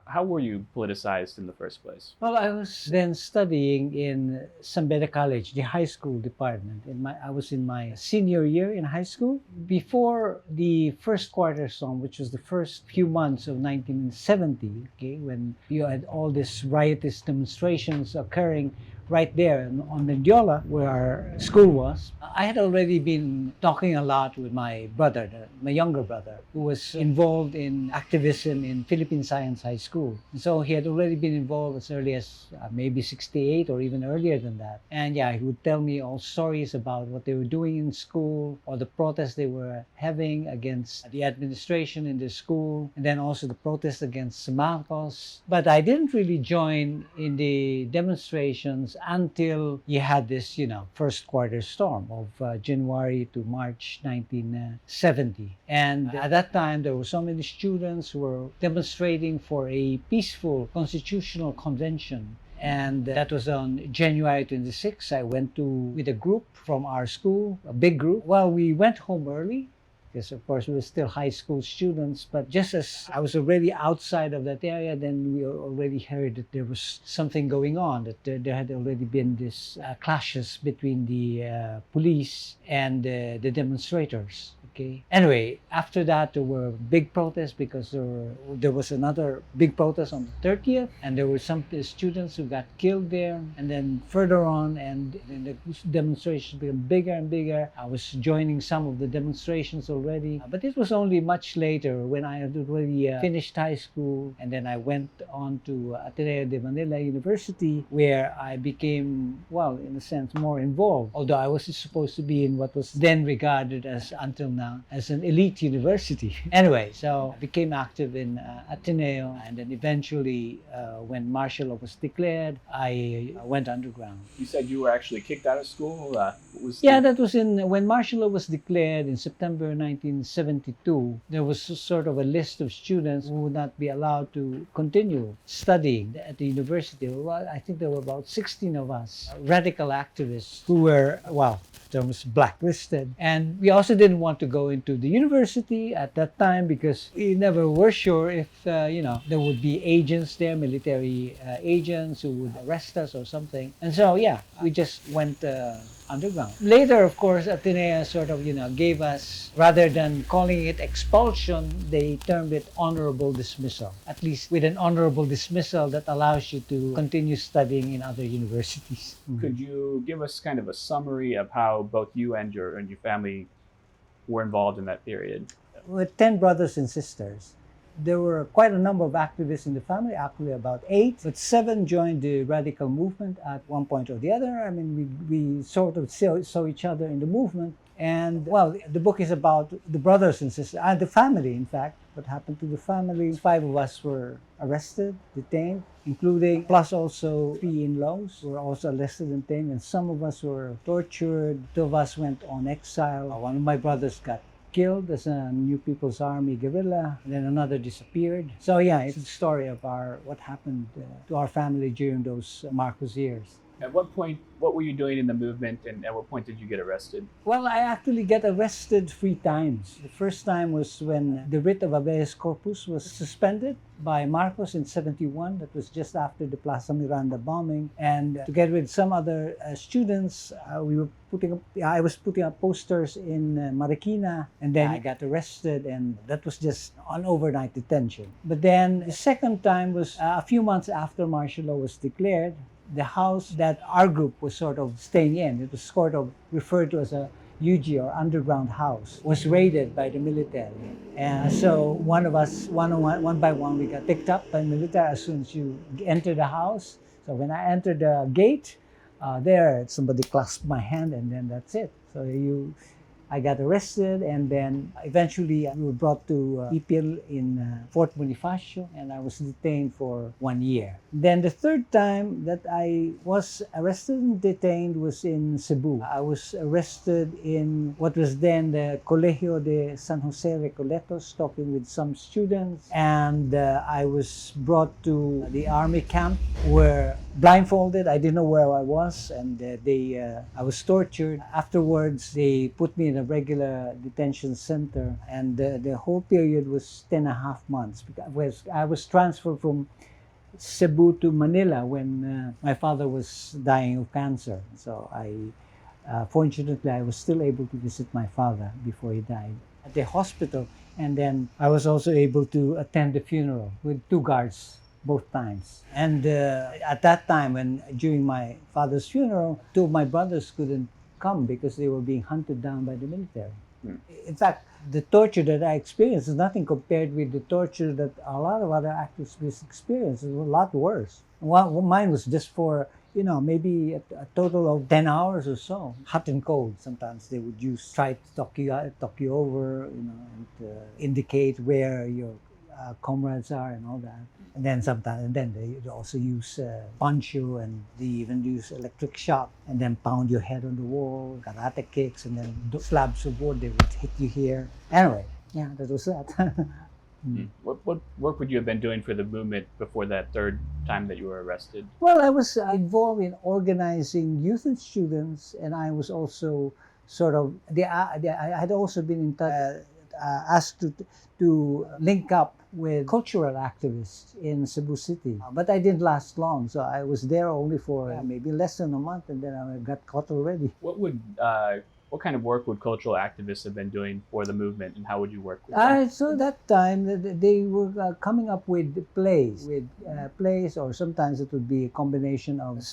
How were you politicized in the first place? Well, I was then studying in San Beda College, the high school department. I was in my senior year in high school. Before the first quarter storm, which was the first few months of 1970, okay, when you had all these riotous demonstrations occurring right there on Mendiola, where our school was. I had already been talking a lot with my brother, my younger brother, who was involved in activism in Philippine Science High School. And so he had already been involved as early as maybe 68 or even earlier than that. And yeah, he would tell me all stories about what they were doing in school or the protests they were having against the administration in the school, and then also the protests against Marcos. But I didn't really join in the demonstrations until you had this, first quarter storm of January to March 1970. And at that time, there were so many students who were demonstrating for a peaceful constitutional convention. And that was on January 26th. I went with a group from our school, a big group. Well, we went home early because of course we were still high school students, but just as I was already outside of that area, then we already heard that there was something going on, that there had already been this clashes between the police and the demonstrators. Okay. Anyway, after that, there were big protests because there was another big protest on the 30th, and there were some students who got killed there. And then further on, and the demonstrations became bigger and bigger. I was joining some of the demonstrations already, but it was only much later when I had already finished high school, and then I went on to Ateneo de Manila University, where I became, well, in a sense, more involved. Although I was supposed to be in what was then regarded as, until now, as an elite university. Anyway, so I became active in Ateneo, and then eventually, when martial law was declared, I went underground. You said you were actually kicked out of school. That was when martial law was declared in September 1972. There was sort of a list of students who would not be allowed to continue studying at the university. Well, I think there were about 16 of us, radical activists, who were, well, terms blacklisted. And we also didn't want to go into the university at that time because we never were sure if, there would be agents there, military agents who would arrest us or something. And so, we just went underground. Later, of course, Ateneo sort of, gave us, rather than calling it expulsion, they termed it honorable dismissal. At least with an honorable dismissal that allows you to continue studying in other universities. Could you give us kind of a summary of how both you and your family were involved in that period? With 10 brothers and sisters. There were quite a number of activists in the family, actually about 8, but 7 joined the radical movement at one point or the other. I mean, we sort of saw each other in the movement. And, well, the book is about the brothers and sisters, and the family, in fact. What happened to the family? 5 of us were arrested, detained, including, plus also 3 in-laws were also arrested and detained, and some of us were tortured. 2 of us went on exile. One of my brothers got killed as a New People's Army guerrilla, and then another disappeared. So it's the story of what happened to our family during those Marcos years. At what point, what were you doing in the movement, and at what point did you get arrested? Well, I actually get arrested 3 times. The first time was when the writ of habeas corpus was suspended by Marcos in 71. That was just after the Plaza Miranda bombing. And together with some other students, I was putting up posters in Marikina, and then I got arrested, and that was just an overnight detention. But then the second time was a few months after martial law was declared. The house that our group was sort of staying in, it was sort of referred to as a UG or underground house, was raided by the military. And so one of us, one by one, we got picked up by the military as soon as you enter the house. So when I entered the gate, there somebody clasped my hand, and then that's it. So I got arrested, and then eventually we were brought to EPL in Fort Bonifacio, and I was detained for 1 year. Then the third time that I was arrested and detained was in Cebu. I was arrested in what was then the Colegio de San Jose Recoletos, talking with some students, and I was brought to the army camp where blindfolded, I didn't know where I was, and I was tortured. Afterwards, they put me in a a regular detention center, and the whole period was 10.5 months. Because I was transferred from Cebu to Manila when my father was dying of cancer. So fortunately, I was still able to visit my father before he died at the hospital. And then I was also able to attend the funeral with two guards both times. And at that time, when during my father's funeral, two of my brothers couldn't come because they were being hunted down by the military. Hmm. In fact, the torture that I experienced is nothing compared with the torture that a lot of other activists experience. It was a lot worse. Mine was just for, maybe a total of 10 hours or so. Hot and cold. Sometimes they would try to talk you over, and indicate where your comrades are and all that. And then they also use poncho, and they even use electric shock, and then pound your head on the wall, karate kicks, and then slabs of wood, they would hit you here. Anyway, yeah, that was that. What work would you have been doing for the movement before that third time that you were arrested? Well, I was involved in organizing youth and students, and I was also sort of, I had also been in touch, asked to link up with cultural activists in Cebu City. But I didn't last long, so I was there only for maybe less than a month, and then I got caught already. What kind of work would cultural activists have been doing for the movement, and how would you work with them? So that time they were coming up with plays, or sometimes it would be a combination of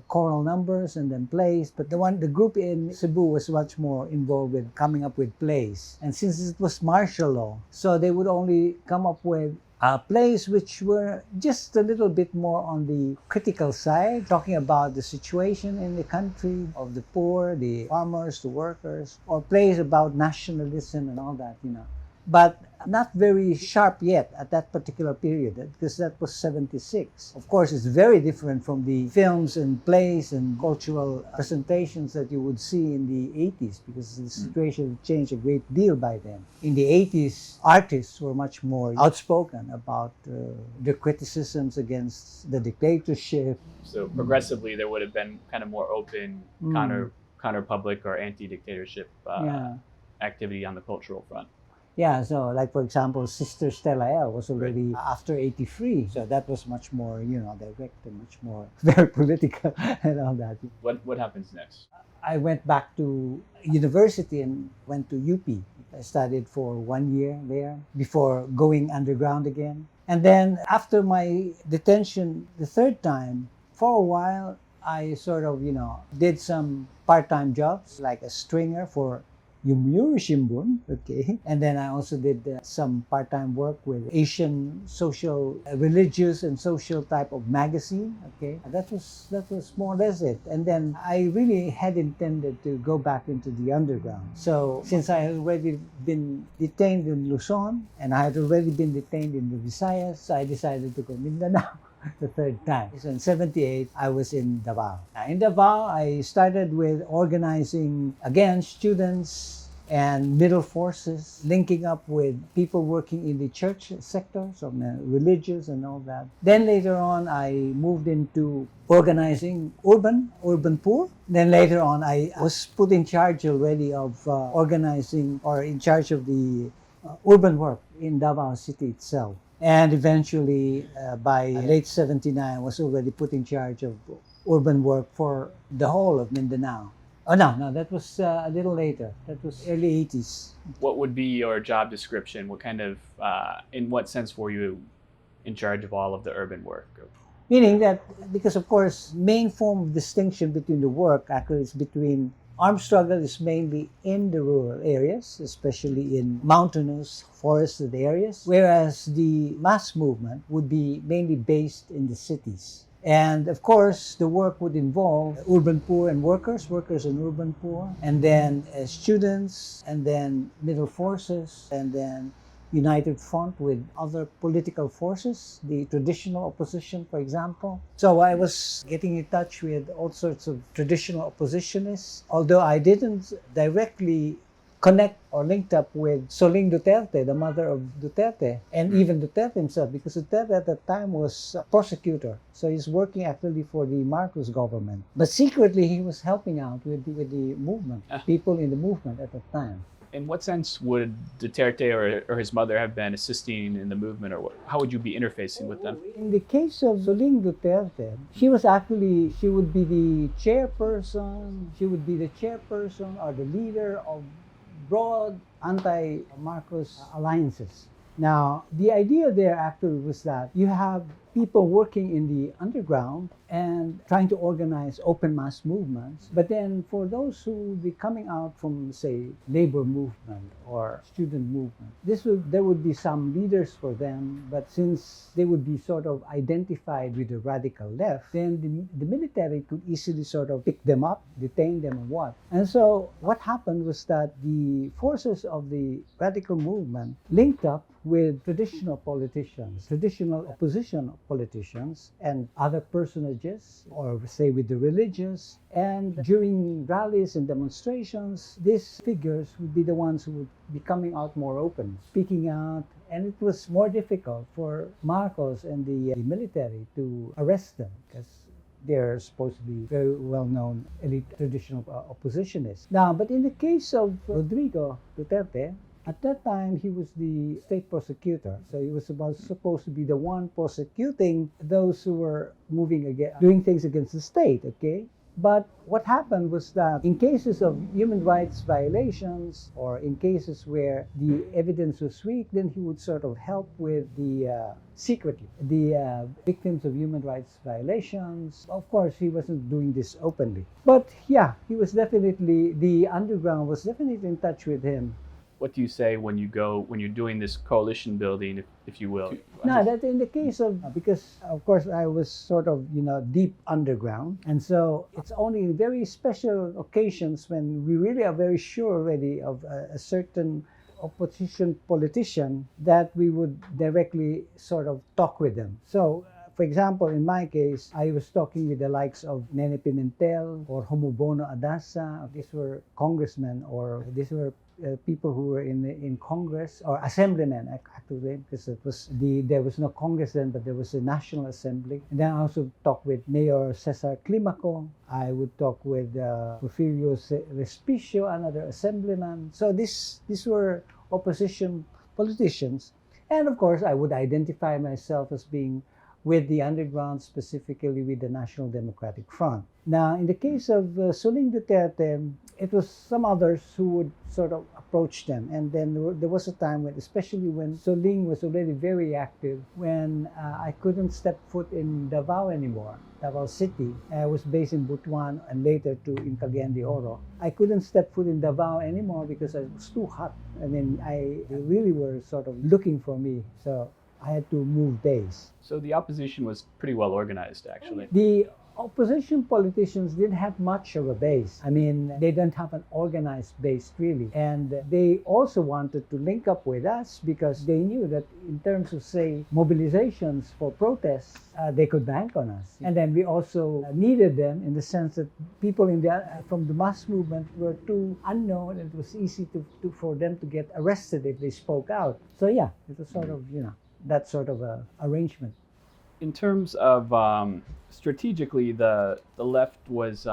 choral numbers and then plays. But the group in Cebu was much more involved with coming up with plays. And since it was martial law, so they would only come up with plays which were just a little bit more on the critical side, talking about the situation in the country, of the poor, the farmers, the workers, or plays about nationalism and all that, But not very sharp yet at that particular period, because that was 76. Of course, it's very different from the films and plays and cultural presentations that you would see in the 80s, because the situation had changed a great deal by then. In the 80s, artists were much more outspoken about their criticisms against the dictatorship. So progressively, there would have been kind of more open counter public or anti-dictatorship activity on the cultural front. Yeah, so like for example, Sister Stella L was already after 83, so that was much more, direct and much more very political and all that. What happens next? I went back to university and went to UP. I studied for 1 year there before going underground again. And then after my detention the third time, for a while, I sort of, did some part-time jobs like a stringer for Yomiuri Shimbun, okay. And then I also did some part-time work with Asian social, religious and social type of magazine, okay. That was more or less it. And then I really had intended to go back into the underground. So since I had already been detained in Luzon, and I had already been detained in the Visayas, so I decided to go Mindanao. The third time. So in 78, I was in Davao. In Davao, I started with organizing, again, students and middle forces, linking up with people working in the church sector, so religious and all that. Then later on, I moved into organizing urban poor. Then later on, I was put in charge already of organizing, or in charge of the urban work in Davao City itself. And eventually, by late 79, I was already put in charge of urban work for the whole of Mindanao. Oh, no, that was a little later. That was early 80s. What would be your job description? What kind of, in what sense were you in charge of all of the urban work? Meaning that, because of course, main form of distinction between the work actually is between armed struggle is mainly in the rural areas, especially in mountainous, forested areas, whereas the mass movement would be mainly based in the cities. And of course, the work would involve urban poor and workers and urban poor, and then students, and then middle forces, and then united front with other political forces, the traditional opposition, for example. So I was getting in touch with all sorts of traditional oppositionists, although I didn't directly connect or linked up with Soling Duterte, the mother of Duterte, and even Duterte himself, because Duterte at that time was a prosecutor. So he's working actually for the Marcos government. But secretly, he was helping out with the movement, people in the movement at the time. In what sense would Duterte or his mother have been assisting in the movement, or how would you be interfacing with them? In the case of Soling Duterte, she would be the chairperson, or the leader of broad anti-Marcos alliances. Now, the idea there actually was that you have people working in the underground and trying to organize open mass movements. But then for those who would be coming out from, say, labor movement or student movement, there would be some leaders for them, but since they would be sort of identified with the radical left, then the military could easily sort of pick them up, detain them and what. And so what happened was that the forces of the radical movement linked up with traditional politicians, traditional opposition politicians, and other personages, or say with the religious. And during rallies and demonstrations, these figures would be the ones who would be coming out more open, speaking out. And it was more difficult for Marcos and the military to arrest them, because they're supposed to be very well-known elite traditional oppositionists. Now, but in the case of Rodrigo Duterte, at that time, he was the state prosecutor, so he was supposed to be the one prosecuting those who were doing things against the state, okay? But what happened was that in cases of human rights violations, or in cases where the evidence was weak, then he would sort of help with secretly, the victims of human rights violations. Of course, he wasn't doing this openly. But yeah, the underground was definitely in touch with him. What do you say when you're doing this coalition building, if you will? No, that in the case of, because of course I was sort of, deep underground. And so it's only in very special occasions when we really are very sure already of a certain opposition politician that we would directly sort of talk with them. So, for example, in my case, I was talking with the likes of Nene Pimentel or Homobono Adasa. These were congressmen, or these were people who were in Congress, or assemblymen actually, because there was no Congress then, but there was a National Assembly. And then I also talked with Mayor Cesar Climaco. I would talk with Porfirio Respicio, another assemblyman. So these were opposition politicians. And of course, I would identify myself as being with the underground, specifically with the National Democratic Front. Now, in the case of Soling Duterte, it was some others who would sort of approach them. And then there was a time when, especially when Soling was already very active, when I couldn't step foot in Davao anymore, Davao City. I was based in Butuan and later in Cagayan de Oro. I couldn't step foot in Davao anymore because it was too hot. I mean, they really were sort of looking for me. So I had to move base. So the opposition was pretty well organized, actually. The opposition politicians didn't have much of a base. I mean, they didn't have an organized base, really. And they also wanted to link up with us because they knew that in terms of, say, mobilizations for protests, they could bank on us. And then we also needed them in the sense that people from the mass movement were too unknown, and it was easy for them to get arrested if they spoke out. So yeah, it was sort of, that sort of arrangement. In terms of strategically, the left was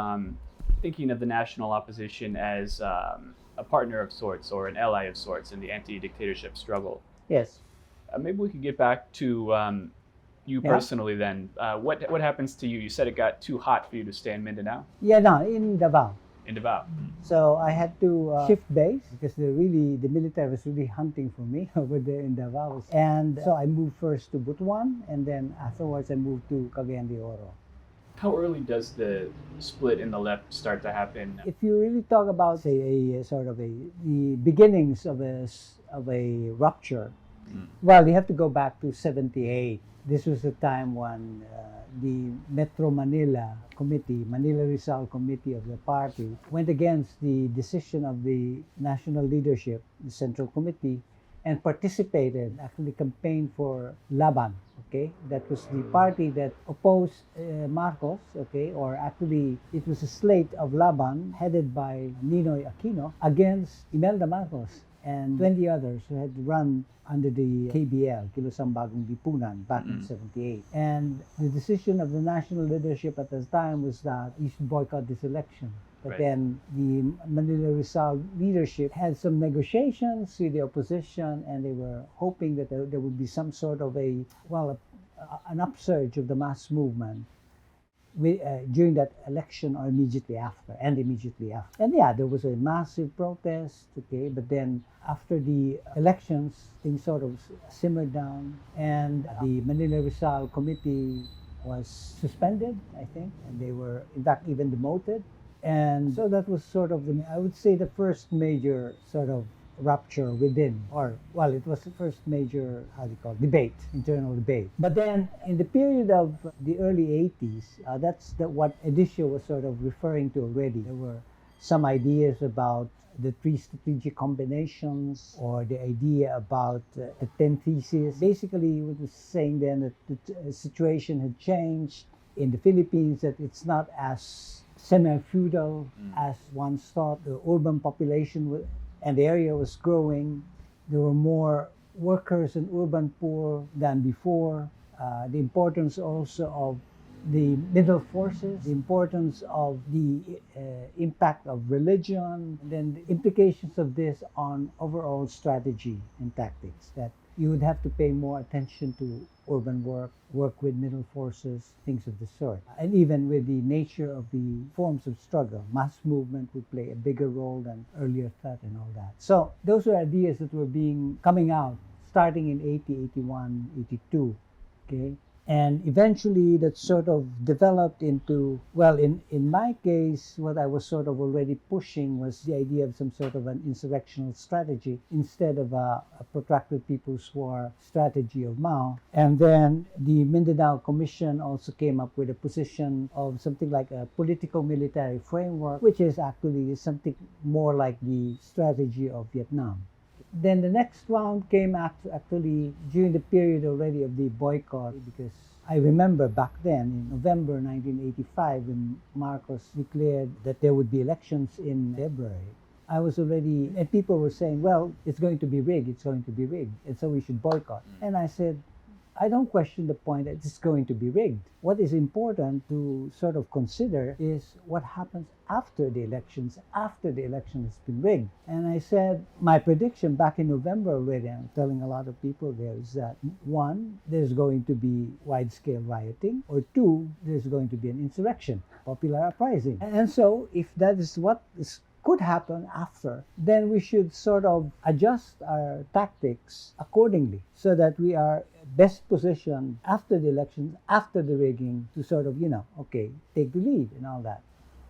thinking of the national opposition as a partner of sorts or an ally of sorts in the anti-dictatorship struggle. Yes. Maybe we could get back to you personally then. What happens to you? You said it got too hot for you to stay in Mindanao? Yeah, no, in Davao. In Davao. So I had to shift base because the military was really hunting for me over there in Davao. And so I moved first to Butuan, and then afterwards I moved to Cagayan de Oro. How early does the split in the left start to happen? If you really talk about, say, the beginnings of a rupture, well, you have to go back to 78. This was the time when the Metro Manila Committee, Manila Rizal Committee of the party, went against the decision of the national leadership, the Central Committee, and participated, actually campaigned for Laban, okay, that was the party that opposed Marcos, okay, or actually it was a slate of Laban headed by Ninoy Aquino against Imelda Marcos and 20 others who had run under the KBL, Kilusang Bagong Lipunan, back in 78. And the decision of the national leadership at the time was that you should boycott this election. But Right. then the Manila Rizal leadership had some negotiations with the opposition, and they were hoping that there would be some sort of an upsurge of the mass movement during that election or immediately after. And yeah, there was a massive protest, okay, but then after the elections, things sort of simmered down, and the Manila Rizal committee was suspended, I think, and they were, in fact, even demoted. And so that was sort of I would say, the first major sort of rupture within, or well, it was the first major, how do you call it, debate, internal debate. But then in the period of the early 80s, what Edicio was sort of referring to already. There were some ideas about the three strategic combinations, or the idea about the 10 theses. Basically, it was saying then that the situation had changed in the Philippines, that it's not as semi-feudal as once thought. The urban population and the area was growing. There were more workers and urban poor than before. The importance also of the middle forces, the importance of the impact of religion, and then the implications of this on overall strategy and tactics, that you would have to pay more attention to urban work with middle forces, things of the sort. And even with the nature of the forms of struggle, mass movement would play a bigger role than earlier thought and all that. So those were ideas that were coming out starting in 80, 81, 82, okay? And eventually that sort of developed into, well, in my case, what I was sort of already pushing was the idea of some sort of an insurrectional strategy instead of a protracted People's War strategy of Mao. And then the Mindanao Commission also came up with a position of something like a political military framework, which is actually something more like the strategy of Vietnam. Then the next round came actually during the period already of the boycott, because I remember back then in November 1985, when Marcos declared that there would be elections in February. I was already, and people were saying, well, it's going to be rigged, and so we should boycott. And I said, I don't question the point that it's going to be rigged. What is important to sort of consider is what happens after the election has been rigged. And I said, my prediction back in November already, I'm telling a lot of people there, is that one, there's going to be wide-scale rioting, or two, there's going to be an insurrection, popular uprising. And so if that is what could happen after, then we should sort of adjust our tactics accordingly, so that we are best positioned after the elections, after the rigging, to sort of, okay, take the lead and all that.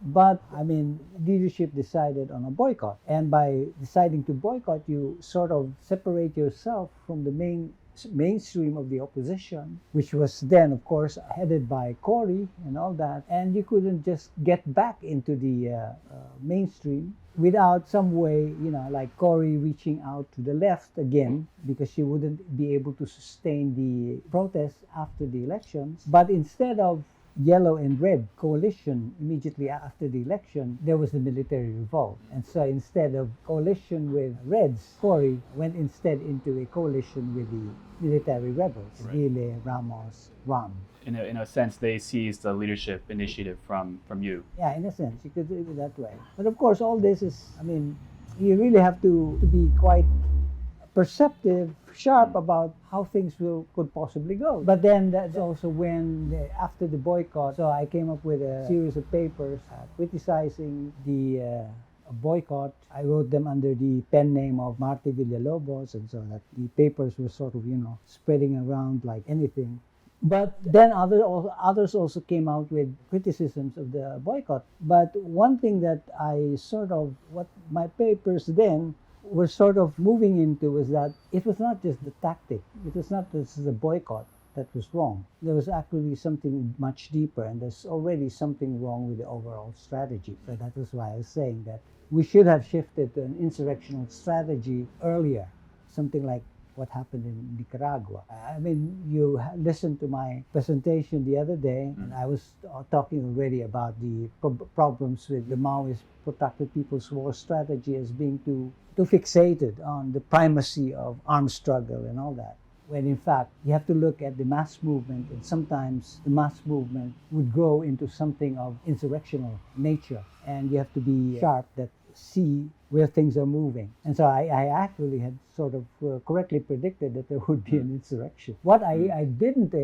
But, I mean, leadership decided on a boycott. And by deciding to boycott, you sort of separate yourself from the mainstream of the opposition, which was then, of course, headed by Cory and all that. And you couldn't just get back into the mainstream without some way, like Cory reaching out to the left again, because she wouldn't be able to sustain the protests after the elections. But instead of yellow and red coalition immediately after the election, there was the military revolt. And so instead of coalition with Reds, Cory went instead into a coalition with the military rebels, Right. Dile, Ramos, Ram. In a sense, they seized the leadership initiative from you. Yeah, in a sense, you could do it that way. But of course, all this is, I mean, you really have to be quite perceptive, sharp about how things could possibly go. But then that's also when, after the boycott, so I came up with a series of papers criticizing the boycott. I wrote them under the pen name of Marty Villalobos, and so that the papers were sort of, spreading around like anything. But then others also came out with criticisms of the boycott. But one thing that what my papers then were sort of moving into was that it was not just the tactic, it was not just the boycott that was wrong. There was actually something much deeper, and there's already something wrong with the overall strategy. So that was why I was saying that we should have shifted to an insurrectional strategy earlier, something like what happened in Nicaragua. I mean, you listened to my presentation the other day, and I was talking already about the problems with the Maoist Protected People's War strategy as being too fixated on the primacy of armed struggle and all that. When in fact, you have to look at the mass movement, and sometimes the mass movement would grow into something of insurrectional nature, and you have to be sharp that see where things are moving. And so I actually had sort of correctly predicted that there would be an insurrection. What I didn't,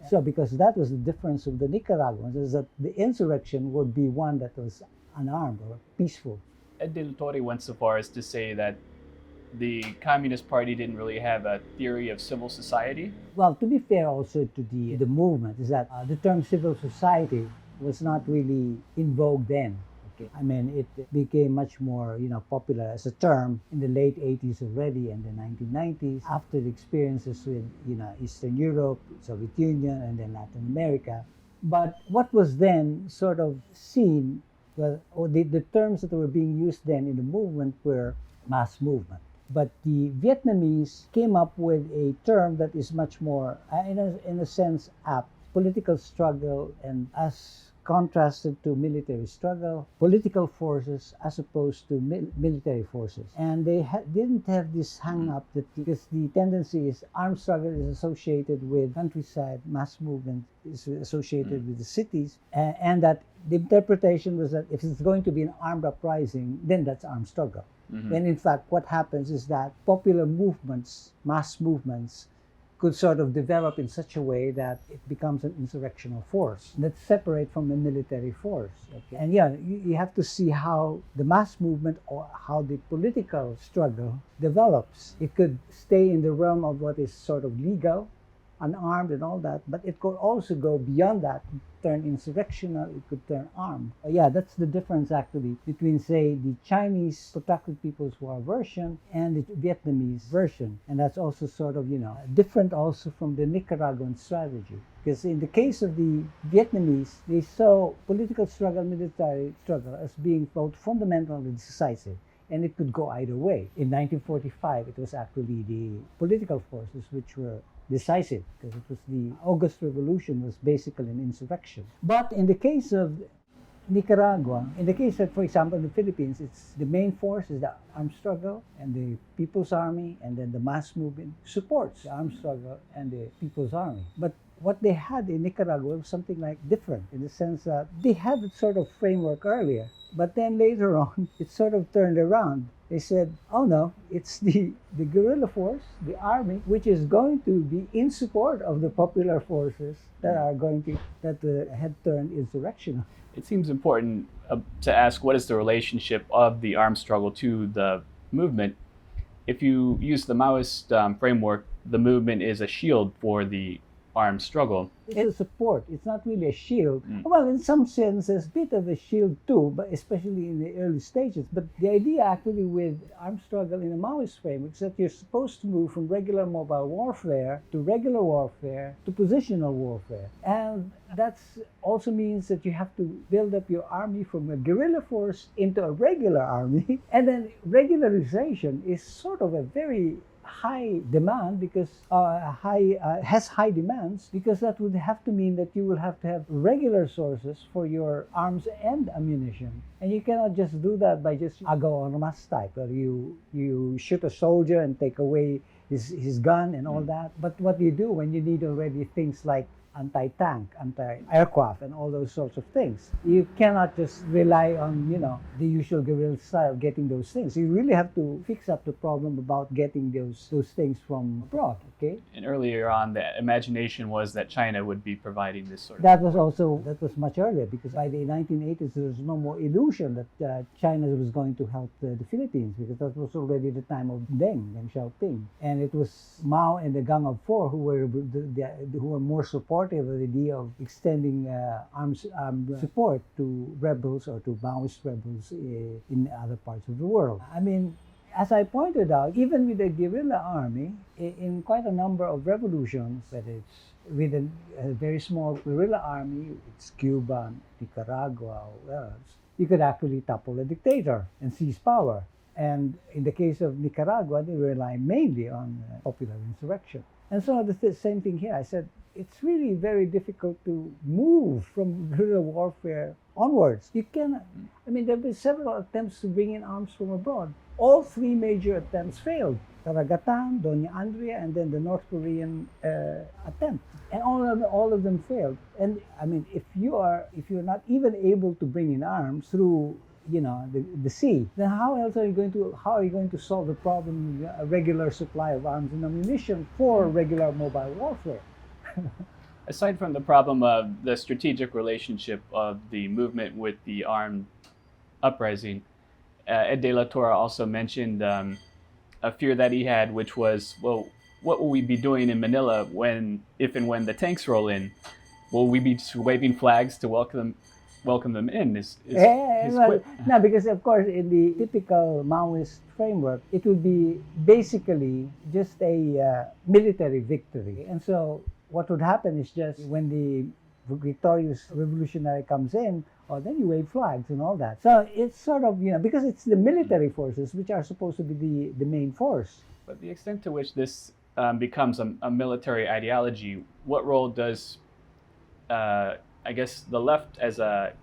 so because that was the difference of the Nicaraguans, is that the insurrection would be one that was unarmed or peaceful. Ed De La Torre went so far as to say that the Communist Party didn't really have a theory of civil society. Well, to be fair also to the movement, is that the term civil society was not really in vogue then. Okay. I mean, it became much more, popular as a term in the late 80s already and the 1990s after the experiences with, Eastern Europe, Soviet Union, and then Latin America. But what was then sort of seen, or the terms that were being used then in the movement were mass movement. But the Vietnamese came up with a term that is much more, in a sense, apt: political struggle, and as contrasted to military struggle, political forces as opposed to military forces. And they didn't have this hang-up that because the tendency is armed struggle is associated with countryside, mass movement is associated with the cities, and that the interpretation was that if it's going to be an armed uprising, then that's armed struggle. When in fact what happens is that popular movements, mass movements, could sort of develop in such a way that it becomes an insurrectional force that's separate from a military force. Okay? And you have to see how the mass movement or how the political struggle develops. It could stay in the realm of what is sort of legal, unarmed and all that, but it could also go beyond that, turn insurrectional, it could turn armed. That's the difference actually between, say, the Chinese Protected People's War version and the Vietnamese version. And that's also sort of, different also from the Nicaraguan strategy. Because in the case of the Vietnamese, they saw political struggle, military struggle as being both fundamental and decisive. And it could go either way. In 1945, it was actually the political forces which were decisive, because it was the August Revolution was basically an insurrection. But in the case of Nicaragua, in the case of, for example, the Philippines, it's the main force is the armed struggle and the People's Army, and then the mass movement supports the armed struggle and the People's Army. But what they had in Nicaragua was something like different, in the sense that they had that sort of framework earlier, but then later on it sort of turned around. They said, oh no, it's the guerrilla force, the army, which is going to be in support of the popular forces that are going to, had turned insurrectional. It seems important to ask, what is the relationship of the armed struggle to the movement? If you use the Maoist framework, the movement is a shield for the armed struggle. It's a support. It's not really a shield. Well, in some sense, there's a bit of a shield too, but especially in the early stages. But the idea actually with armed struggle in the Maoist framework is that you're supposed to move from regular mobile warfare to regular warfare to positional warfare. And that also means that you have to build up your army from a guerrilla force into a regular army. And then regularization is sort of a very high demand, because has high demands, because that would have to mean that you will have to have regular sources for your arms and ammunition, and you cannot just do that by just ago armas type, where you shoot a soldier and take away his gun and all that. But what do you do when you need already things like anti-tank, anti-aircraft, and all those sorts of things? You cannot just rely on, the usual guerrilla style of getting those things. You really have to fix up the problem about getting those things from abroad, okay? And earlier on, the imagination was that China would be providing this sort of... That was much earlier, because by the 1980s, there was no more illusion that China was going to help the Philippines, because that was already the time of Deng Xiaoping. And it was Mao and the Gang of Four who were more supportive of the idea of extending arms support to rebels or to Maoist rebels in other parts of the world. I mean, as I pointed out, even with the guerrilla army, in quite a number of revolutions, whether it's with a very small guerrilla army, it's Cuba, Nicaragua, or else, you could actually topple a dictator and seize power. And in the case of Nicaragua, they rely mainly on popular insurrection. And so the same thing here. I said, it's really very difficult to move from guerrilla warfare onwards. You can, I mean, there have been several attempts to bring in arms from abroad. All three major attempts failed. Karagatan, Doña Andrea, and then the North Korean attempt. And all of them failed. And I mean, if you're not even able to bring in arms through the sea, then how are you going to solve the problem of a regular supply of arms and ammunition for regular mobile warfare? Aside from the problem of the strategic relationship of the movement with the armed uprising, Ed De La Torre also mentioned a fear that he had, which was, well, what will we be doing in Manila if and when the tanks roll in? Will we be waving flags to welcome them in? No, because of course in the typical Maoist framework, it would be basically just a military victory. And so what would happen is just when the victorious revolutionary comes in, then you wave flags and all that. So it's sort of, because it's the military forces which are supposed to be the main force. But the extent to which this becomes a military ideology, what role does, I guess, the left as an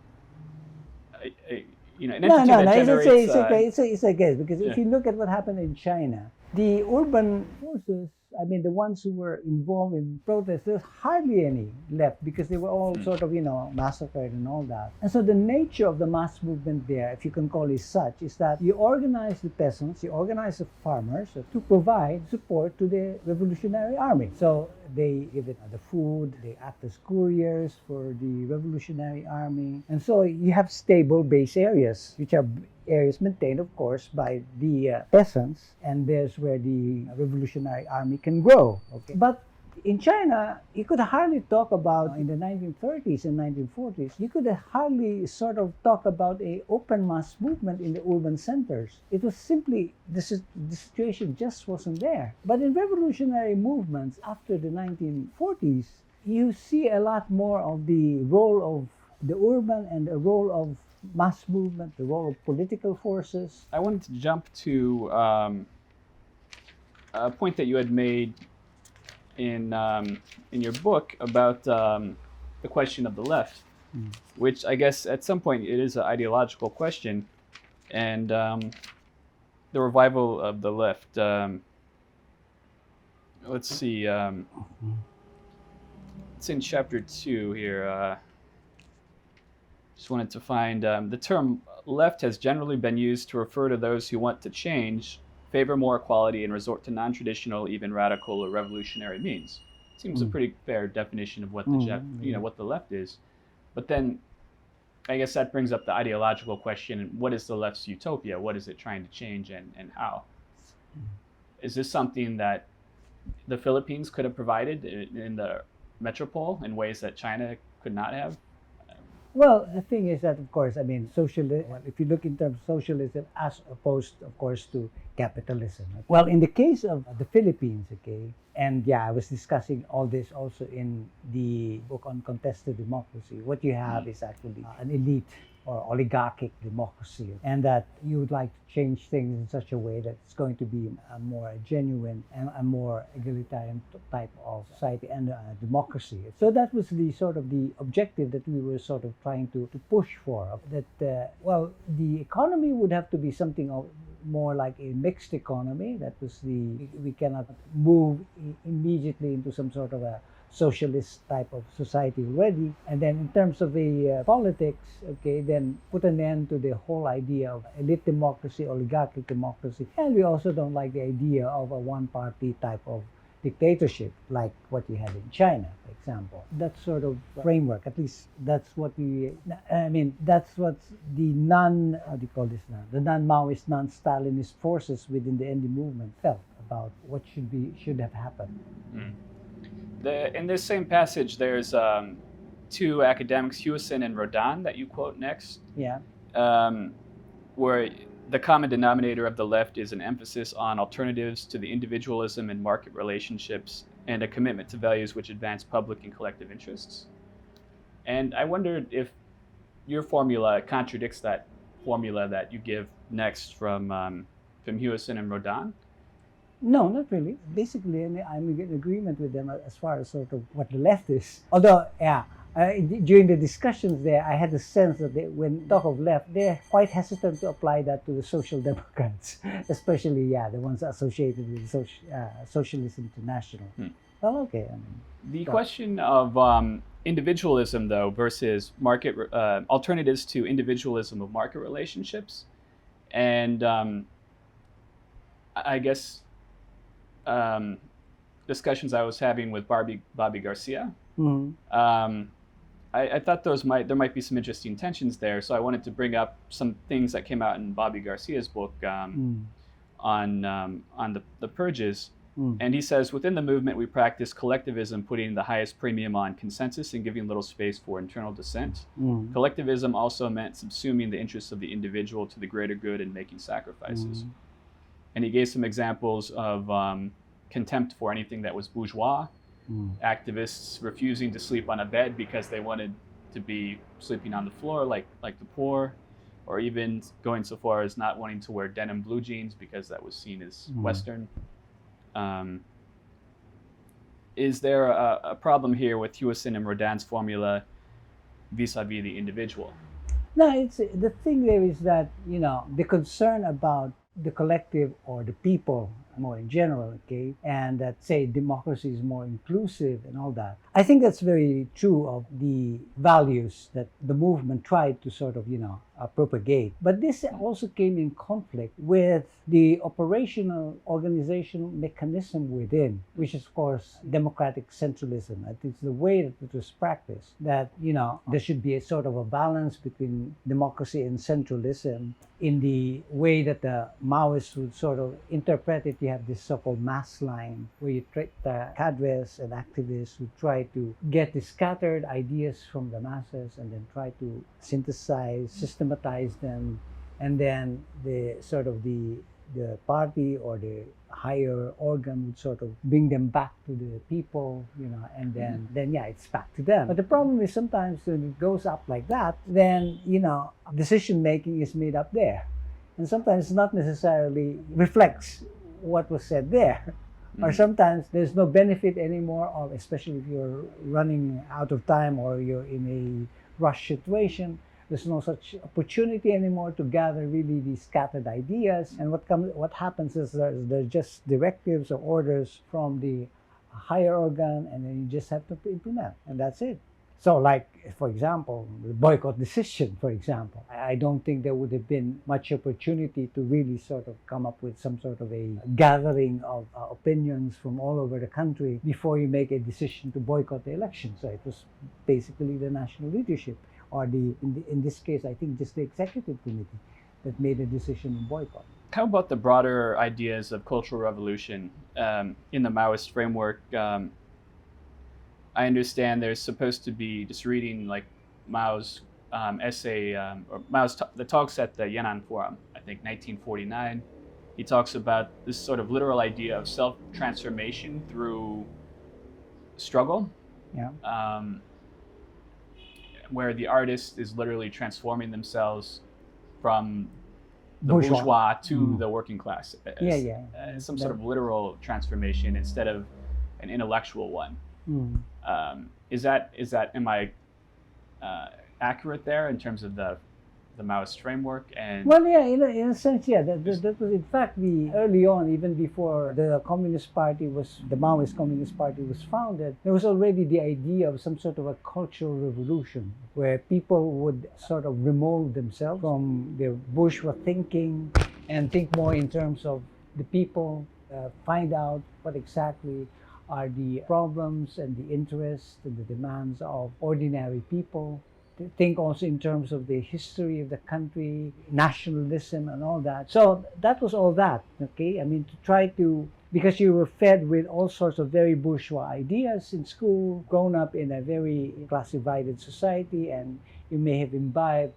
entity that generates... It's a guess, because if you look at what happened in China, the urban forces, I mean, the ones who were involved in protests, there's hardly any left because they were all sort of, massacred and all that. And so the nature of the mass movement there, if you can call it such, is that you organize the peasants, you organize the farmers to provide support to the revolutionary army. So they give it the food, they act as couriers for the revolutionary army. And so you have stable base areas, which are areas maintained, of course, by the peasants, and there's where the revolutionary army can grow. Okay, but in China, you could hardly talk about, in the 1930s and 1940s, you could hardly sort of talk about a open mass movement in the urban centers. It was simply, the situation just wasn't there. But in revolutionary movements after the 1940s, you see a lot more of the role of the urban and the role of mass movement, the role of political forces. I wanted to jump to a point that you had made in your book about the question of the left, which I guess at some point it is an ideological question, and the revival of the left. Let's see. It's in chapter 2 here. Just wanted to find the term left has generally been used to refer to those who want to change, favor more equality, and resort to non-traditional, even radical or revolutionary means. Seems a pretty fair definition of what what the left is. But then, I guess that brings up the ideological question: what is the left's utopia? What is it trying to change, and how? Is this something that the Philippines could have provided in the metropole in ways that China could not have? Well, the thing is that, of course, I mean, if you look in terms of socialism as opposed, of course, to capitalism. Well, in the case of the Philippines, okay, and I was discussing all this also in the book on contested democracy. What you have is actually an elite or oligarchic democracy, and that you would like to change things in such a way that it's going to be a more genuine and a more egalitarian type of society and democracy. So that was the sort of the objective that we were sort of trying to push for. That the economy would have to be something of more like a mixed economy. That was we cannot move immediately into some sort of a socialist type of society already. And then in terms of the politics, okay, then put an end to the whole idea of elite democracy, oligarchic democracy. And we also don't like the idea of a one-party type of dictatorship like what you had in China, for example. That sort of framework, at least that's what that's what the the non-Maoist, non-Stalinist forces within the ND movement felt about what should have happened. In this same passage, there's two academics, Hewison and Rodin, that you quote next. Yeah. Where the common denominator of the left is an emphasis on alternatives to the individualism and market relationships and a commitment to values which advance public and collective interests. And I wondered if your formula contradicts that formula that you give next from from Hewison and Rodin? No, not really. Basically, I'm in agreement with them as far as sort of what the left is. Although, yeah, during the discussions there, I had the sense that when talk of left, they're quite hesitant to apply that to the social democrats, especially, yeah, the ones associated with Socialist International. Well, okay. I mean, The question of individualism, though, versus market alternatives to individualism of market relationships, and I guess discussions I was having with Bobby Garcia. I thought there might be some interesting tensions there, so I wanted to bring up some things that came out in Bobby Garcia's book on the purges. And he says, within the movement, we practice collectivism, putting the highest premium on consensus and giving little space for internal dissent. Collectivism also meant subsuming the interests of the individual to the greater good and making sacrifices. And he gave some examples of contempt for anything that was bourgeois, activists refusing to sleep on a bed because they wanted to be sleeping on the floor like the poor, or even going so far as not wanting to wear denim blue jeans because that was seen as Western. Is there a problem here with Hewison and Rodin's formula vis-a-vis the individual? No, it's the thing there is that, the concern about the collective or the people more in general, okay, and that say democracy is more inclusive and all that. I think that's very true of the values that the movement tried to sort of, propagate. But this also came in conflict with the operational organizational mechanism within, which is, of course, democratic centralism. It's the way that it was practiced, that, there should be a sort of a balance between democracy and centralism in the way that the Maoists would sort of interpret it. You have this so-called mass line where you treat the cadres and activists who try to get the scattered ideas from the masses and then try to synthesize, systematize them, and then the sort of the party or the higher organ would sort of bring them back to the people, and then yeah, it's back to them. But the problem is sometimes when it goes up like that, then, decision making is made up there. And sometimes not necessarily reflects what was said there. Or sometimes there's no benefit anymore, of, especially if you're running out of time or you're in a rush situation. There's no such opportunity anymore to gather really these scattered ideas. And what happens is there's just directives or orders from the higher organ, and then you just have to implement, and that's it. So, like, for example, the boycott decision, for example, I don't think there would have been much opportunity to really sort of come up with some sort of a gathering of opinions from all over the country before you make a decision to boycott the election. So it was basically the national leadership, or in this case, I think just the executive committee that made a decision to boycott. How about the broader ideas of cultural revolution in the Maoist framework? I understand there's supposed to be, just reading like Mao's essay, or Mao's the talks at the Yan'an Forum, I think 1949. He talks about this sort of literal idea of self-transformation through struggle. Yeah. Where the artist is literally transforming themselves from the bourgeois to the working class. Some sort of literal transformation instead of an intellectual one. Is that am I accurate there in terms of the Maoist framework? And well, yeah, in a sense, yeah. That was in fact early on, even before the Maoist Communist Party was founded, there was already the idea of some sort of a cultural revolution where people would sort of remold themselves from their bourgeois thinking and think more in terms of the people, find out what exactly are the problems and the interests and the demands of ordinary people. Think also in terms of the history of the country, nationalism and all that. So that was all that, okay? I mean, to try to, because you were fed with all sorts of very bourgeois ideas in school, grown up in a very class-divided society, and you may have imbibed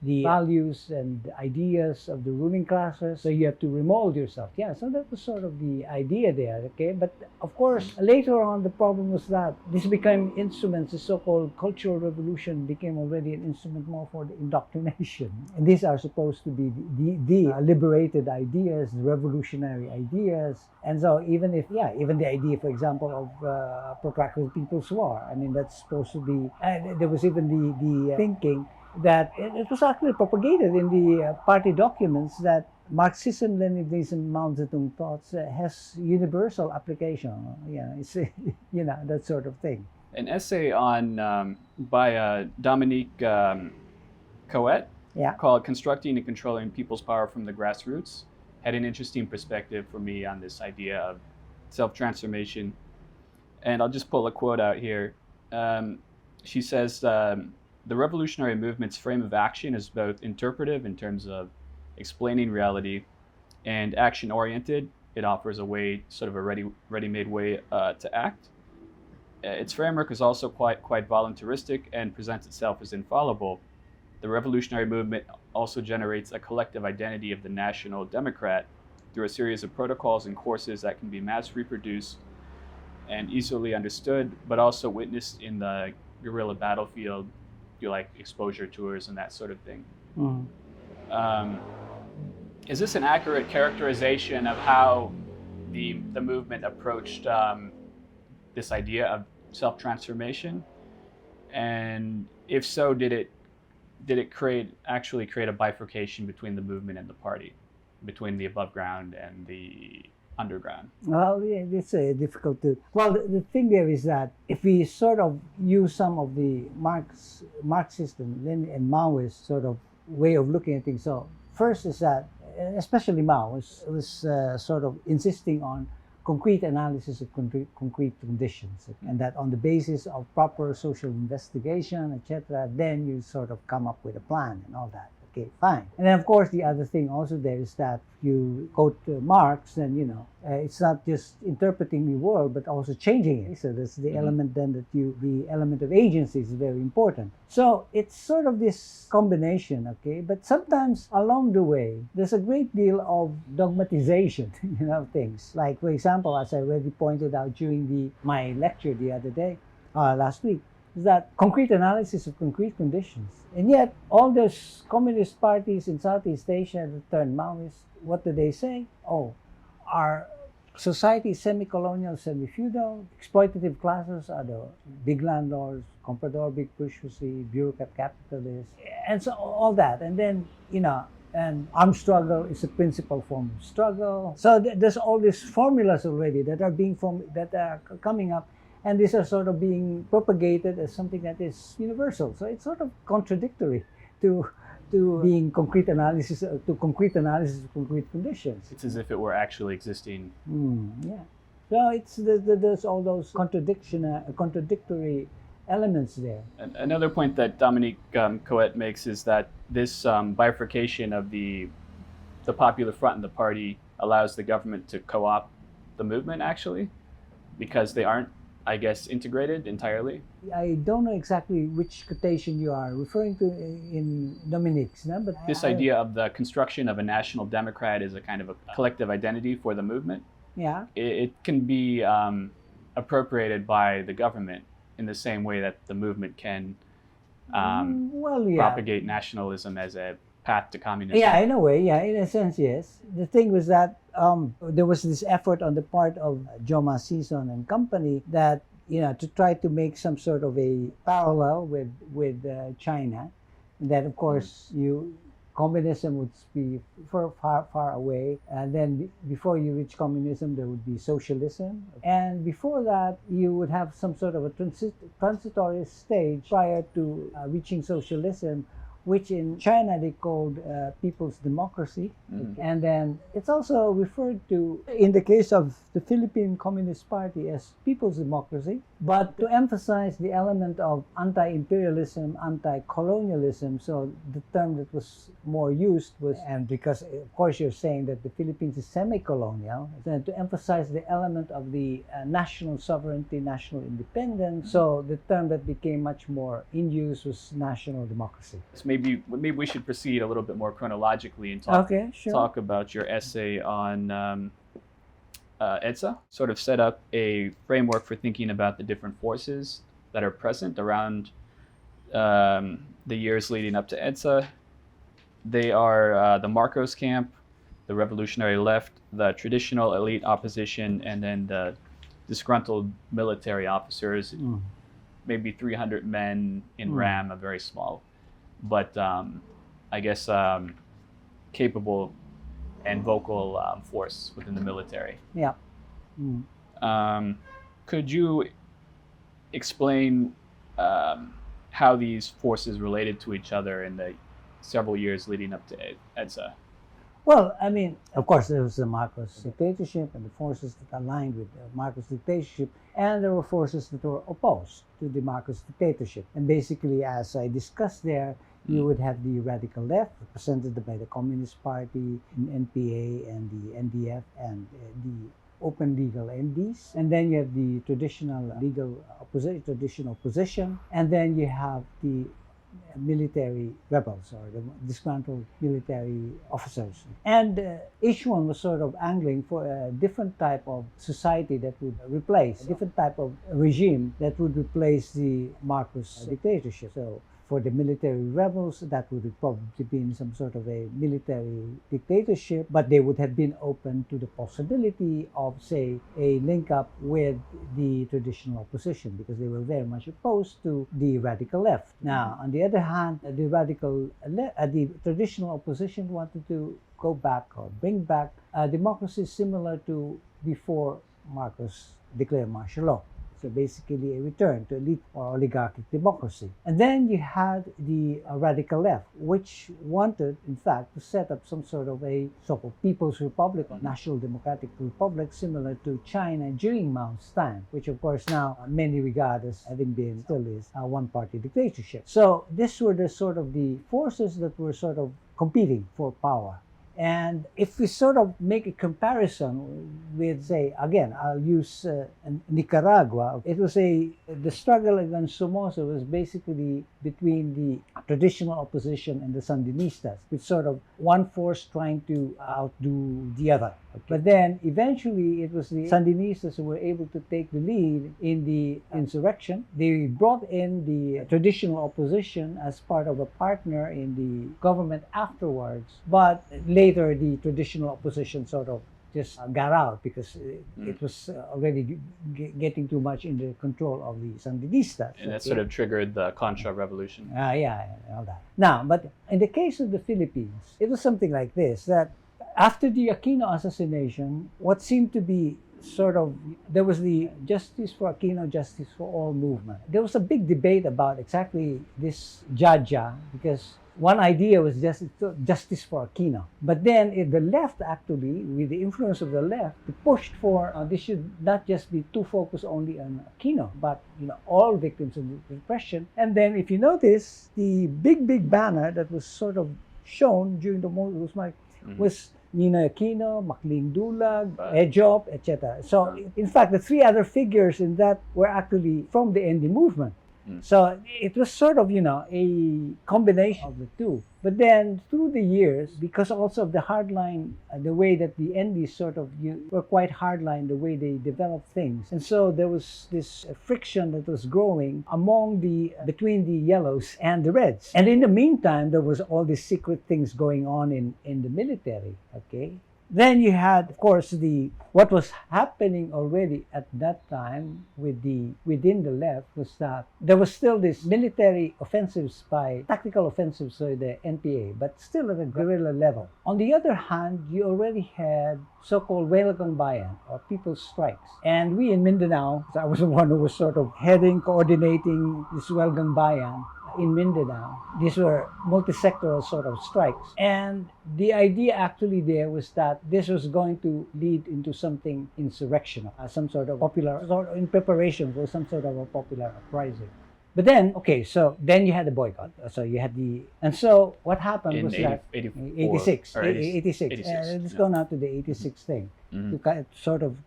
the values and ideas of the ruling classes. So you have to remold yourself. Yeah, so that was sort of the idea there, okay? But of course, later on, the problem was that this became instruments, the so-called Cultural Revolution became already an instrument more for the indoctrination. And these are supposed to be the liberated ideas, the revolutionary ideas. And so even the idea, for example, of protracted People's War, I mean, that's supposed to be, there was even the thinking that it was actually propagated in the party documents that Marxism, Leninism, Mao Zedong thoughts has universal application. Yeah, it's that sort of thing. An essay on by Dominique Coet Yeah. called "Constructing and Controlling People's Power from the Grassroots" had an interesting perspective for me on this idea of self-transformation. And I'll just pull a quote out here. She says, the revolutionary movement's frame of action is both interpretive in terms of explaining reality and action-oriented. It offers a way, sort of a ready-made way to act. Its framework is also quite voluntaristic and presents itself as infallible. The revolutionary movement also generates a collective identity of the national democrat through a series of protocols and courses that can be mass reproduced and easily understood, but also witnessed in the guerrilla battlefield, like exposure tours and that sort of thing. Is this an accurate characterization of how the movement approached this idea of self-transformation? And if so, did it actually create a bifurcation between the movement and the party, between the above ground and the underground? Well, yeah, it's difficult to. Well, the thing there is that if we sort of use some of the Marxist and Maoist sort of way of looking at things, so first is that, especially Mao was sort of insisting on concrete analysis of concrete conditions, and that on the basis of proper social investigation, etc., then you sort of come up with a plan and all that. Okay, fine. And then, of course, the other thing also there is that you quote Marx, and it's not just interpreting the world, but also changing it. So that's the element then the element of agency is very important. So it's sort of this combination, okay? But sometimes along the way, there's a great deal of dogmatization, things. Like, for example, as I already pointed out during my lecture the other day, last week, is that concrete analysis of concrete conditions. And yet, all those communist parties in Southeast Asia that turned Maoist, what do they say? Oh, our society is semi-colonial, semi-feudal. Exploitative classes are the big landlords, comprador, big bourgeoisie, bureaucrat capitalists, and so all that. And then, and armed struggle is a principal form of struggle. So there's all these formulas already that are coming up. And these are sort of being propagated as something that is universal. So it's sort of contradictory to being concrete analysis of concrete conditions. It's as if it were actually existing. Yeah. So there's all those contradictory elements there. Another point that Dominique Coet makes is that this bifurcation of the Popular Front and the party allows the government to co-opt the movement, actually, because they aren't, I guess, integrated entirely. I don't know exactly which quotation you are referring to in Dominique's, but this idea of the construction of a national democrat is a kind of a collective identity for the movement. Yeah. It can be appropriated by the government in the same way that the movement can propagate nationalism as a path to communism. Yeah, in a way, in a sense, yes. The thing was that there was this effort on the part of Joma Sison and company that, to try to make some sort of a parallel with China. And that, of course, communism would be far away. And then before you reach communism, there would be socialism. And before that, you would have some sort of a transitory stage prior to reaching socialism, which in China they called people's democracy. And then it's also referred to, in the case of the Philippine Communist Party, as people's democracy, but to emphasize the element of anti-imperialism, anti-colonialism. So the term that was more used was, and because of course you're saying that the Philippines is semi-colonial, then to emphasize the element of the national sovereignty, national independence. So the term that became much more in use was national democracy. So maybe we should proceed a little bit more chronologically and talk Okay, sure. talk about your essay on EDSA. Sort of set up a framework for thinking about the different forces that are present around the years leading up to EDSA. They are the Marcos camp, the revolutionary left, the traditional elite opposition, and then the disgruntled military officers, Mm. maybe 300 men in Mm. RAM, a very small, but I guess capable and vocal force within the military. Yeah. Mm. Could you explain how these forces related to each other in the several years leading up to EDSA? Well, I mean, of course, there was the Marcos dictatorship and the forces that aligned with the Marcos dictatorship, and there were forces that were opposed to the Marcos dictatorship. And basically, as I discussed there, you would have the radical left, represented by the Communist Party, NPA, and the NDF, and the open legal NDs. And then you have the traditional legal opposition, traditional opposition, and then you have the military rebels or the disgruntled military officers. And each one was sort of angling for a different type of society that would replace, a different type of regime that would replace the Marcos dictatorship. So for the military rebels, that would have probably been some sort of a military dictatorship, but they would have been open to the possibility of, say, a link up with the traditional opposition because they were very much opposed to the radical left. Now, on the other hand, the traditional opposition wanted to go back or bring back democracy similar to before Marcos declared martial law. So basically a return to elite or oligarchic democracy. And then you had the radical left, which wanted, in fact, to set up some sort of a so-called People's Republic or National Democratic Republic similar to China during Mao's time, which of course now many regard as having been, still is, a one-party dictatorship. So these were the sort of the forces that were sort of competing for power. And if we sort of make a comparison with, say, again, I'll use Nicaragua. It was the struggle against Somoza was basically between the traditional opposition and the Sandinistas, with sort of one force trying to outdo the other. Okay. But then eventually it was the Sandinistas who were able to take the lead in the insurrection. They brought in the traditional opposition as part of a partner in the government afterwards, but later the traditional opposition sort of just got out because it was already getting too much in the control of the Sandinistas. And that sort of triggered the Contra Revolution. Yeah, all that. Now, but in the case of the Philippines, it was something like this, that after the Aquino assassination, what seemed to be sort of, there was the Justice for Aquino, Justice for All movement. There was a big debate about exactly this Jaja, because one idea was justice for Aquino. But then the left actually, with the influence of the left, pushed for this should not just be too focused only on Aquino, but all victims of repression. And then if you notice, the big banner that was sort of shown during the movement was Ninoy Aquino, Macling Dulag, Ejop, etc. So in fact, the three other figures in that were actually from the ND movement. So it was sort of, a combination of the two. But then through the years, because also of the hardline, the way that the NDs sort of were quite hardline, the way they developed things. And so there was this friction that was growing between the yellows and the reds. And in the meantime, there was all these secret things going on in the military, okay? Then you had, of course, what was happening already at that time within the left was that there was still this military offensives tactical offensives by the NPA, but still at a guerrilla level. On the other hand, you already had so-called Welgang Bayan or people's strikes. And we in Mindanao, I was the one who was sort of coordinating this Welgang Bayan in Mindanao. These were multi-sectoral sort of strikes. And the idea actually there was that this was going to lead into something insurrectional, some sort of in preparation for some sort of a popular uprising. But then, okay, so then you had the boycott. So you had and so what happened In was that 84 86, or 86. 86. Let's Yeah. go now to the 86 thing Mhm. to sort of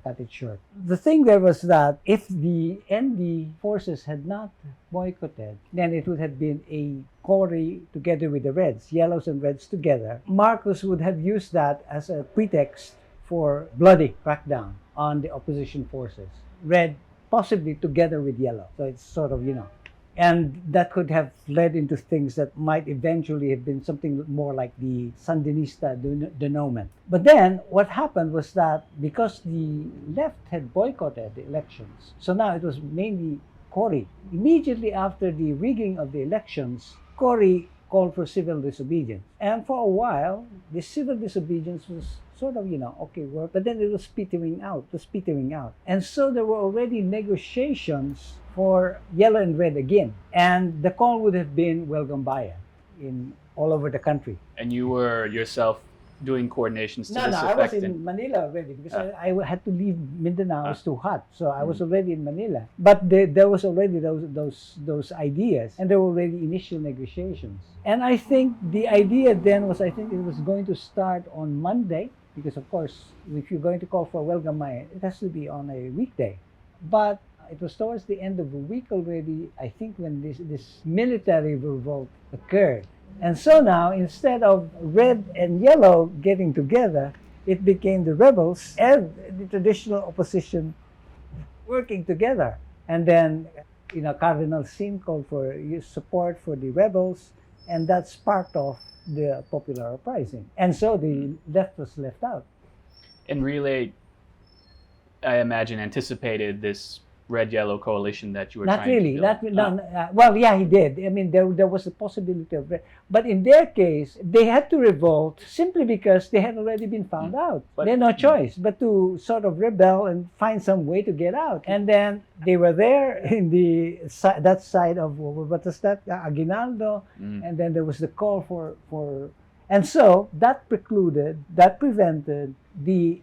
cut it short. The thing there was that if the ND forces had not boycotted, then it would have been a Cory together with the Reds, yellows and reds together. Marcos would have used that as a pretext for bloody crackdown on the opposition forces. Red possibly together with yellow. So it's sort of, and that could have led into things that might eventually have been something more like the Sandinista denouement. But then what happened was that because the left had boycotted the elections, so now it was mainly Cory. Immediately after the rigging of the elections, Cory called for civil disobedience. And for a while, the civil disobedience was sort of, okay, work, but then it was petering out. And so there were already negotiations for yellow and red again. And the call would have been welcome bayan in all over the country. And you were yourself doing coordinations to No, this I was effect. in Manila already because I had to leave Mindanao. It was too hot, so I was Mm. already in Manila. But there was already those ideas, and there were already initial negotiations. And I think the idea then was, I think it was going to start on Monday because, of course, if you're going to call for welcome bayan, it has to be on a weekday. But it was towards the end of the week already, I think, when this military revolt occurred. And so now, instead of red and yellow getting together, it became the rebels and the traditional opposition working together. And then, Cardinal Sin called for support for the rebels, and that sparked off the popular uprising. And so the left was left out. And Relay, I imagine, anticipated this red-yellow coalition that you were Not trying really. to build. Well, yeah, he did. I mean, there was a possibility of, but in their case, they had to revolt simply because they had already been found out. But- They had no choice but to sort of rebel and find some way to get out. And then they were there in that side of what was that, Aguinaldo, and then there was the call for, and so that prevented the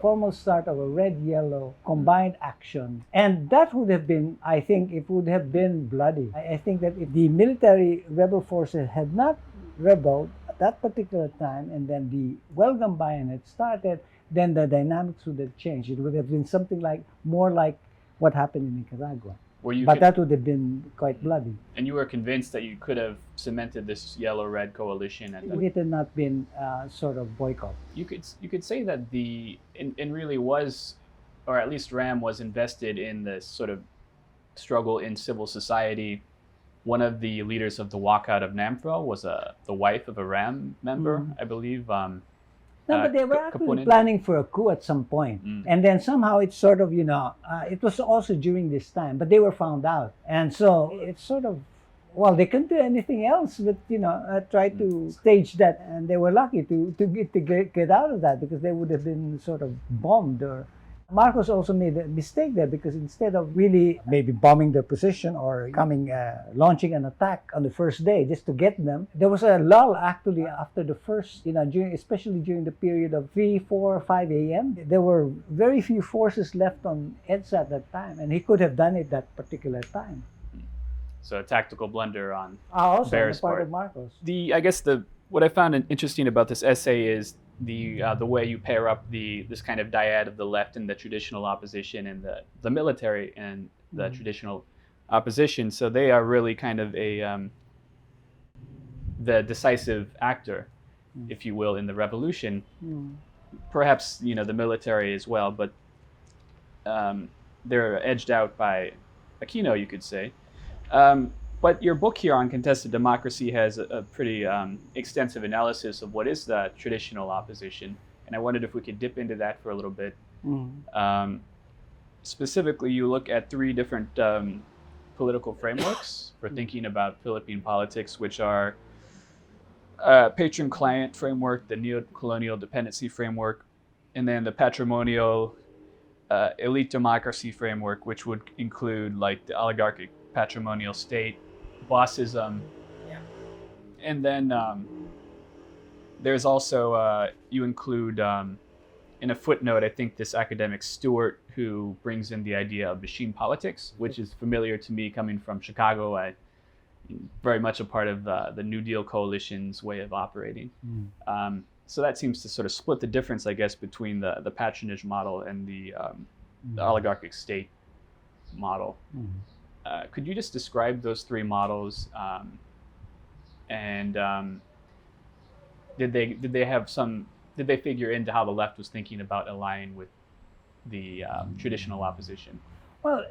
formal start of a red-yellow combined action. And that would have been, I think, it would have been bloody. I think that if the military rebel forces had not rebelled at that particular time, and then the welcome bayan had started, then the dynamics would have changed. It would have been something more like what happened in Nicaragua. That would have been quite bloody. And you were convinced that you could have cemented this yellow-red coalition at that. It had not been sort of boycott. You could say that in really was, or at least RAM was invested in this sort of struggle in civil society. One of the leaders of the walkout of NAMFREL was the wife of a RAM member, I believe. No, but they were actually Kapunin. planning for a coup at some point. And then somehow it's sort of, it was also during this time, but they were found out. And so it's sort of, well, they couldn't do anything else but, try to stage that. And they were lucky to get out of that because they would have been sort of bombed. Marcos also made a mistake there because instead of really maybe bombing their position or launching an attack on the first day just to get them, there was a lull actually after the first, especially during the period of 3, 4, 5 a.m. There were very few forces left on EDSA at that time, and he could have done it that particular time. So a tactical blunder on Also on Bear's the part part. of Marcos. I guess what I found interesting about this essay is the way you pair up this kind of dyad of the left and the traditional opposition and the military and the traditional opposition. So they are really kind of the decisive actor, if you will, in the revolution. Perhaps the military as well, but they're edged out by Aquino, you could say. But your book here on contested democracy has a pretty extensive analysis of what is the traditional opposition. And I wondered if we could dip into that for a little bit. Specifically, you look at 3 different political frameworks for thinking about Philippine politics, which are patron-client framework, the neo-colonial dependency framework, and then the patrimonial elite democracy framework, which would include like the oligarchic patrimonial state, bossism, and then there's also you include in a footnote, I think this academic Stewart, who brings in the idea of machine politics, which is familiar to me coming from Chicago. I very much a part of the New Deal coalition's way of operating. So that seems to sort of split the difference, I guess, between the patronage model and the oligarchic state model. Could you just describe those three models, and did they figure into how the left was thinking about allying with the traditional opposition? Well,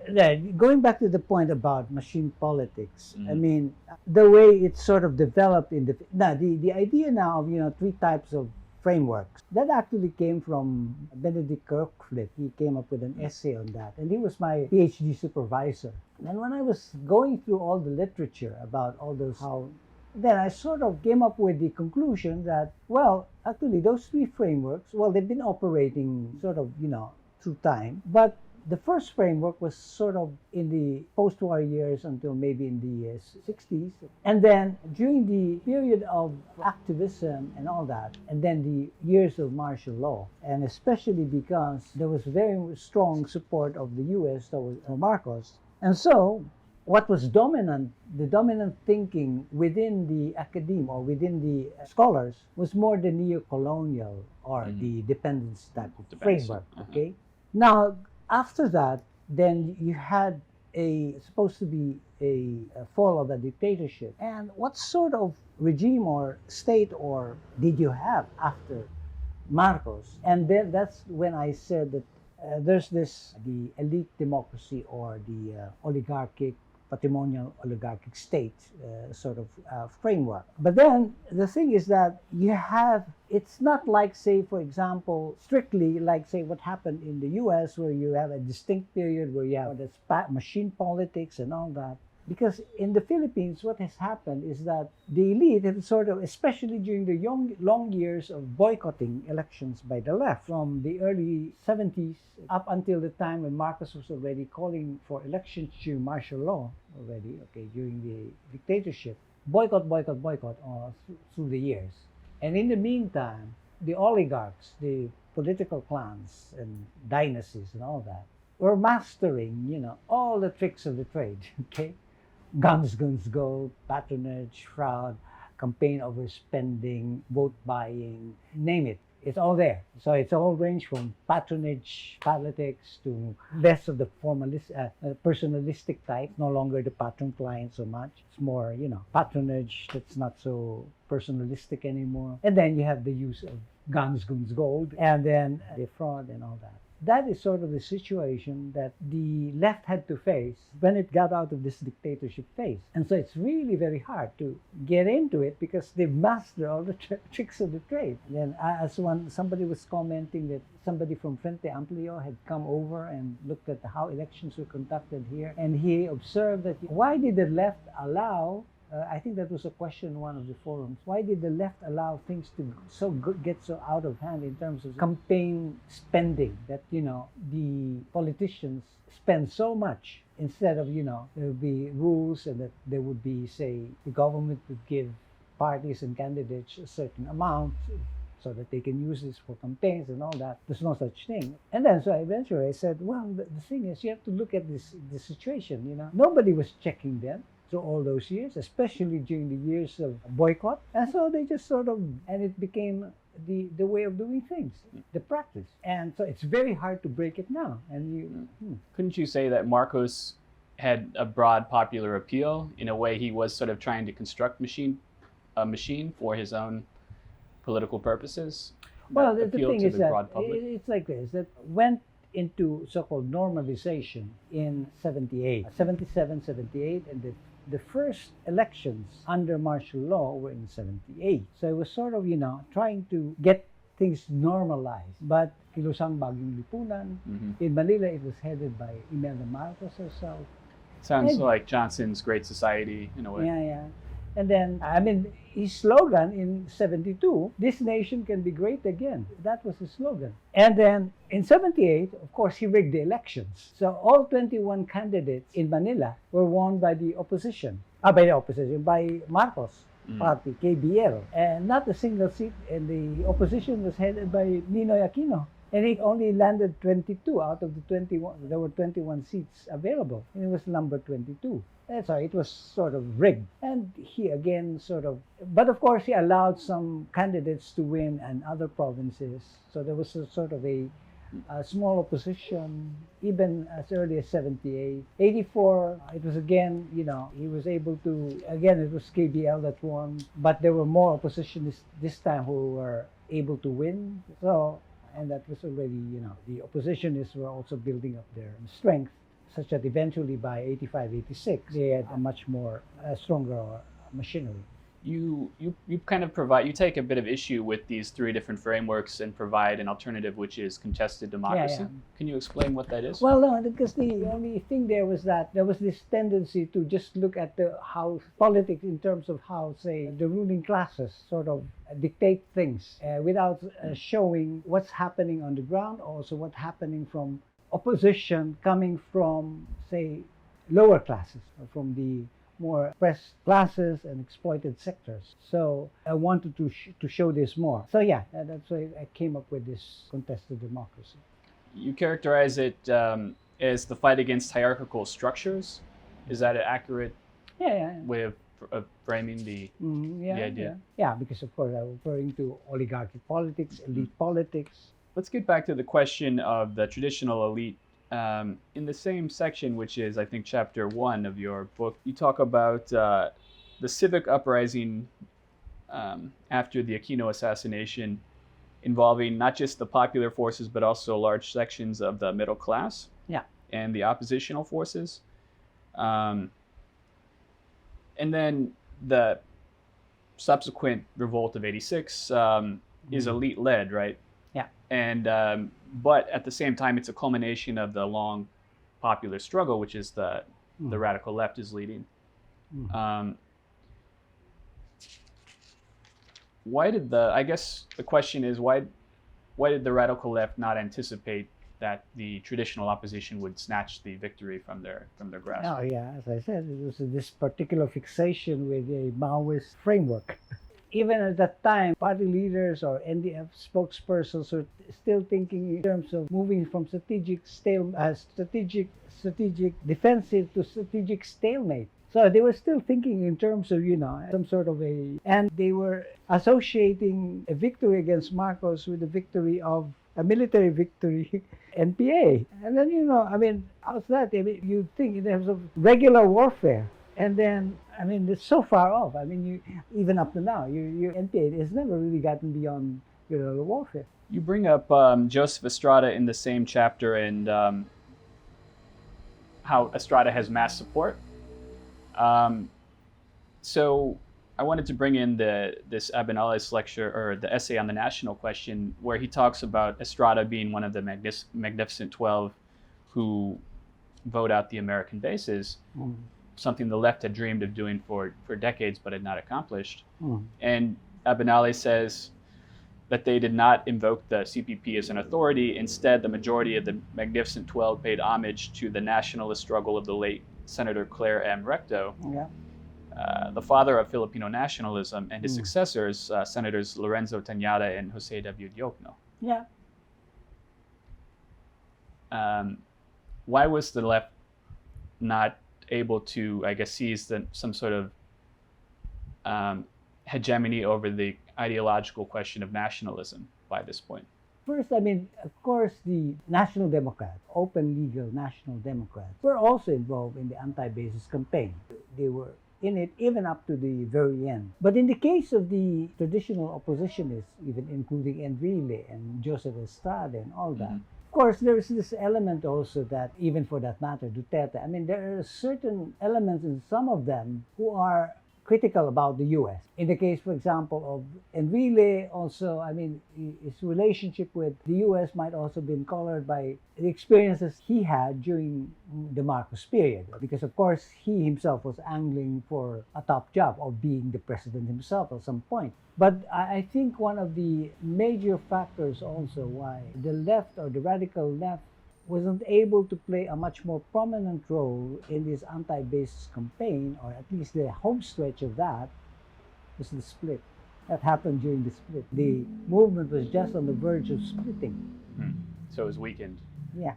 going back to the point about machine politics, I mean, the way it's sort of developed in the idea now of, three types of frameworks, that actually came from Benedict Kirkflip. He came up with an essay on that, and he was my PhD supervisor. And when I was going through all the literature about all those, then I sort of came up with the conclusion that, well, actually those three frameworks, well, they've been operating sort of, through time, but the first framework was sort of in the post-war years until maybe in the 60s. And then during the period of activism and all that, and then the years of martial law, and especially because there was very strong support of the US towards Marcos. And so what was dominant, the dominant thinking within the academe or within the scholars was more the neo-colonial or the dependence type of framework, okay? Now, after that, then you had supposed to be a fall of a dictatorship. And what sort of regime or state or did you have after Marcos? And then that's when I said that there's the elite democracy or the oligarchic, patrimonial oligarchic state sort of framework. But then the thing is that it's not like, say, for example, strictly like, say, what happened in the US, where you have a distinct period where you have this machine politics and all that. Because in the Philippines, what has happened is that the elite have sort of, especially during the long years of boycotting elections by the left, from the early 70s up until the time when Marcos was already calling for elections during martial law already, okay, during the dictatorship, boycott through the years. And in the meantime, the oligarchs, the political clans and dynasties and all that, were mastering, all the tricks of the trade, okay? Guns, gold, patronage, fraud, campaign overspending, vote buying, name it. It's all there. So it's all range from patronage politics to less of the personalistic type, no longer the patron-client so much. It's more, patronage that's not so personalistic anymore. And then you have the use of guns, gold, and then the fraud and all that. That is sort of the situation that the left had to face when it got out of this dictatorship phase. And so it's really very hard to get into it because they've mastered all the tricks of the trade. And then somebody was commenting that somebody from Frente Amplio had come over and looked at how elections were conducted here. And he observed that why did the left allow I think that was a question in one of the forums. Why did the left allow things to get so out of hand in terms of campaign spending that, the politicians spend so much instead of, there would be rules and that there would be, say, the government would give parties and candidates a certain amount so that they can use this for campaigns and all that. There's no such thing. And then so eventually I said, well, the thing is you have to look at this situation, Nobody was checking them. So all those years, especially during the years of boycott. And so they just and it became the way of doing things, the practice. And so it's very hard to break it now. And Couldn't you say that Marcos had a broad popular appeal? In a way, he was sort of trying to construct a machine for his own political purposes? Well, the thing is that it's like this, that went into so-called normalization in 78, 77, 78, and the first elections under martial law were in 78. So it was sort of, trying to get things normalized. But Kilusang Bagyong Lipunan, in Manila, it was headed by Imelda Marcos herself. Sounds like Johnson's Great Society in a way. Yeah. And then, his slogan in 72, this nation can be great again. That was his slogan. And then in 78, of course, he rigged the elections. So all 21 candidates in Manila were won by the opposition. By Marcos party, KBL. And not a single seat, and the opposition was headed by Ninoy Aquino. And it only landed 22 out of the 21. There were 21 seats available, and it was number 22. That's why it was sort of rigged. And he again sort of, but of course he allowed some candidates to win and other provinces. So there was a sort of a small opposition, even as early as 78. 84, it was again, he was able to, again, it was KBL that won, but there were more oppositionists this time who were able to win. So, and that was already, the oppositionists were also building up their strength, such that eventually by 85, 86, they had a much more stronger machinery. You kind of provide, you take a bit of issue with these three different frameworks and provide an alternative, which is contested democracy. Yeah. Can you explain what that is? Well, no, because the only thing there was that there was this tendency to just look at how politics in terms of how, say, the ruling classes sort of dictate things without showing what's happening on the ground, also what's happening from opposition coming from, say, lower classes, or from the more oppressed classes and exploited sectors. So I wanted to show this more. So yeah, that's why I came up with this contested democracy. You characterize it as the fight against hierarchical structures. Is that an accurate way of framing the idea? Yeah, because of course I'm referring to oligarchic politics, elite politics. Let's get back to the question of the traditional elite. In the same section, which is, I think, chapter 1 of your book, you talk about the civic uprising after the Aquino assassination, involving not just the popular forces, but also large sections of the middle class and the oppositional forces. And then the subsequent revolt of 86 is elite-led, right? Yeah. And but at the same time, it's a culmination of the long popular struggle, which is the radical left is leading. Why did I guess the question is, why did the radical left not anticipate that the traditional opposition would snatch the victory from their grasp? Oh yeah, as I said, it was this particular fixation with a Maoist framework. Even at that time, party leaders or NDF spokespersons were still thinking in terms of moving from strategic defensive to strategic stalemate. So they were still thinking in terms of, some sort of and they were associating a victory against Marcos with a military victory, NPA. And then, how's that? You think in terms of regular warfare. And then, it's so far off. Even up to now, your NPA has never really gotten beyond guerrilla warfare. You bring up Joseph Estrada in the same chapter, and how Estrada has mass support. So I wanted to bring in this Abenales lecture, or the essay on the national question, where he talks about Estrada being one of the Magnificent 12 who vote out the American bases. Something the left had dreamed of doing for decades but had not accomplished. And Abenales says that they did not invoke the CPP as an authority. Instead, the majority of the Magnificent 12 paid homage to the nationalist struggle of the late Senator Claire M. Recto, the father of Filipino nationalism, and his successors, Senators Lorenzo Tañada and Jose W. Diokno. Yeah. Why was the left not able to, I guess, seize some sort of hegemony over the ideological question of nationalism by this point? First, of course, the National Democrats, open legal National Democrats, were also involved in the anti-basis campaign. They were in it even up to the very end. But in the case of the traditional oppositionists, even including Enrile and Joseph Estrada and all that, of course, there's this element also that, even for that matter, Duterte, there are certain elements in some of them who are critical about the U.S. In the case, for example, of Enrile, also, his relationship with the U.S. might also have been colored by the experiences he had during the Marcos period. Because, of course, he himself was angling for a top job of being the president himself at some point. But I think one of the major factors also why the left, or the radical left, wasn't able to play a much more prominent role in this anti-basis campaign, or at least the home stretch of that, was the split. That happened during the split. The movement was just on the verge of splitting So it was weakened. Yeah.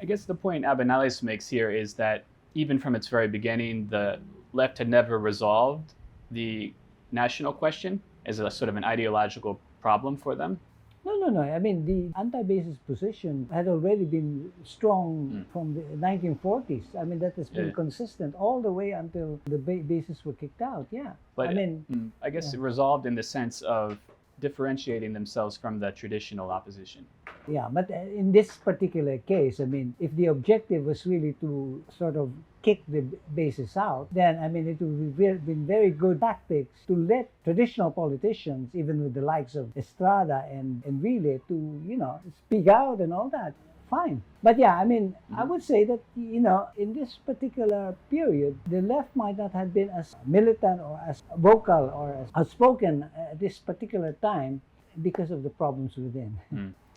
I guess the point Abenales makes here is that even from its very beginning, the left had never resolved the national question as a sort of an ideological problem for them. No. I mean, the anti-basis position had already been strong from the 1940s. I mean, that has been Yeah. consistent all the way until the bases were kicked out. Yeah. But I mean, I guess yeah. it resolved in the sense of differentiating themselves from the traditional opposition. Yeah, but in this particular case, I mean, if the objective was really to sort of kick the bases out, then I mean, it would have been very good tactics to let traditional politicians, even with the likes of Estrada and Enrile, to speak out and all that. Fine, but yeah, I mean, I would say that in this particular period, the left might not have been as militant or as vocal or as outspoken at this particular time because of the problems within.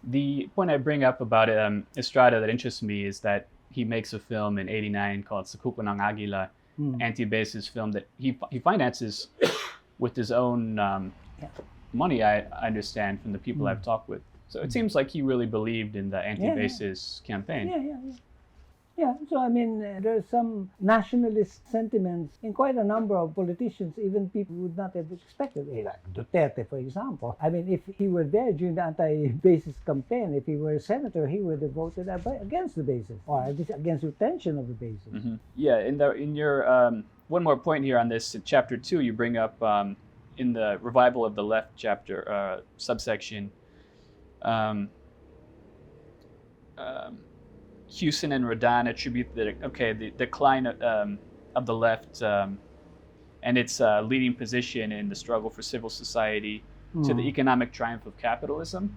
The point I bring up about Estrada that interests me is that he makes a film in '89 called Sakupo ng Agila, anti-basis film that he finances with his own money, I understand from the people I've talked with. So it seems like he really believed in the anti-basis campaign. Yeah, so I mean, there's some nationalist sentiments in quite a number of politicians, even people would not have expected. Like Duterte, for example. I mean, if he were there during the anti-basis campaign, if he were a senator, he would have voted against the basis, or at least against retention of the basis. Yeah, in your one more point here on this, chapter 2, you bring up in the revival of the left chapter, subsection, Houston and Rodan attribute the decline of the left and its leading position in the struggle for civil society to the economic triumph of capitalism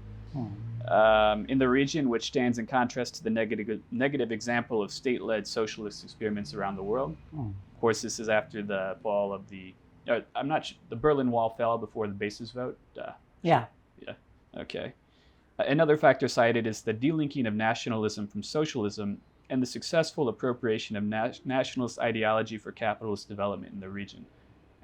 in the region, which stands in contrast to the negative example of state-led socialist experiments around the world. Of course, this is after the fall of the the Berlin Wall fell before the basis vote. Yeah. Okay. Another factor cited is the delinking of nationalism from socialism and the successful appropriation of nationalist ideology for capitalist development in the region.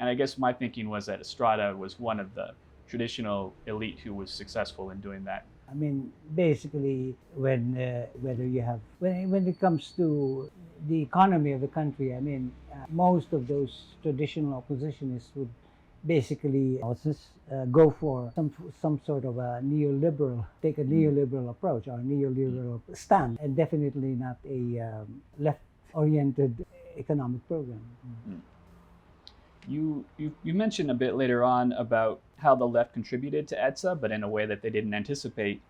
And I guess my thinking was that Estrada was one of the traditional elite who was successful in doing that. I mean, basically, when it comes to the economy of the country, I mean, most of those traditional oppositionists would basically go for some sort of a take a neoliberal approach or a neoliberal stand, and definitely not a left-oriented economic program. You mentioned a bit later on about how the left contributed to EDSA, but in a way that they didn't anticipate.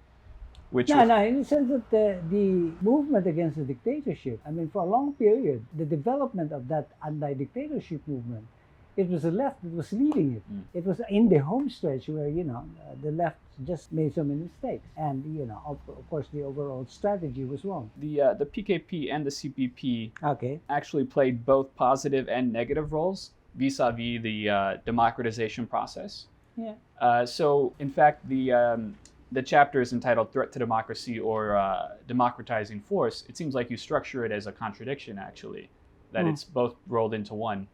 In the sense that the movement against the dictatorship, I mean, for a long period, the development of that anti-dictatorship movement, it was the left that was leading it. It was in the home stretch where, the left just made so many mistakes. And, of course, the overall strategy was wrong. The PKP and the CPP actually played both positive and negative roles vis-a-vis the democratization process. Yeah. So, in fact, the chapter is entitled Threat to Democracy or Democratizing Force. It seems like you structure it as a contradiction, actually, that it's both rolled into one.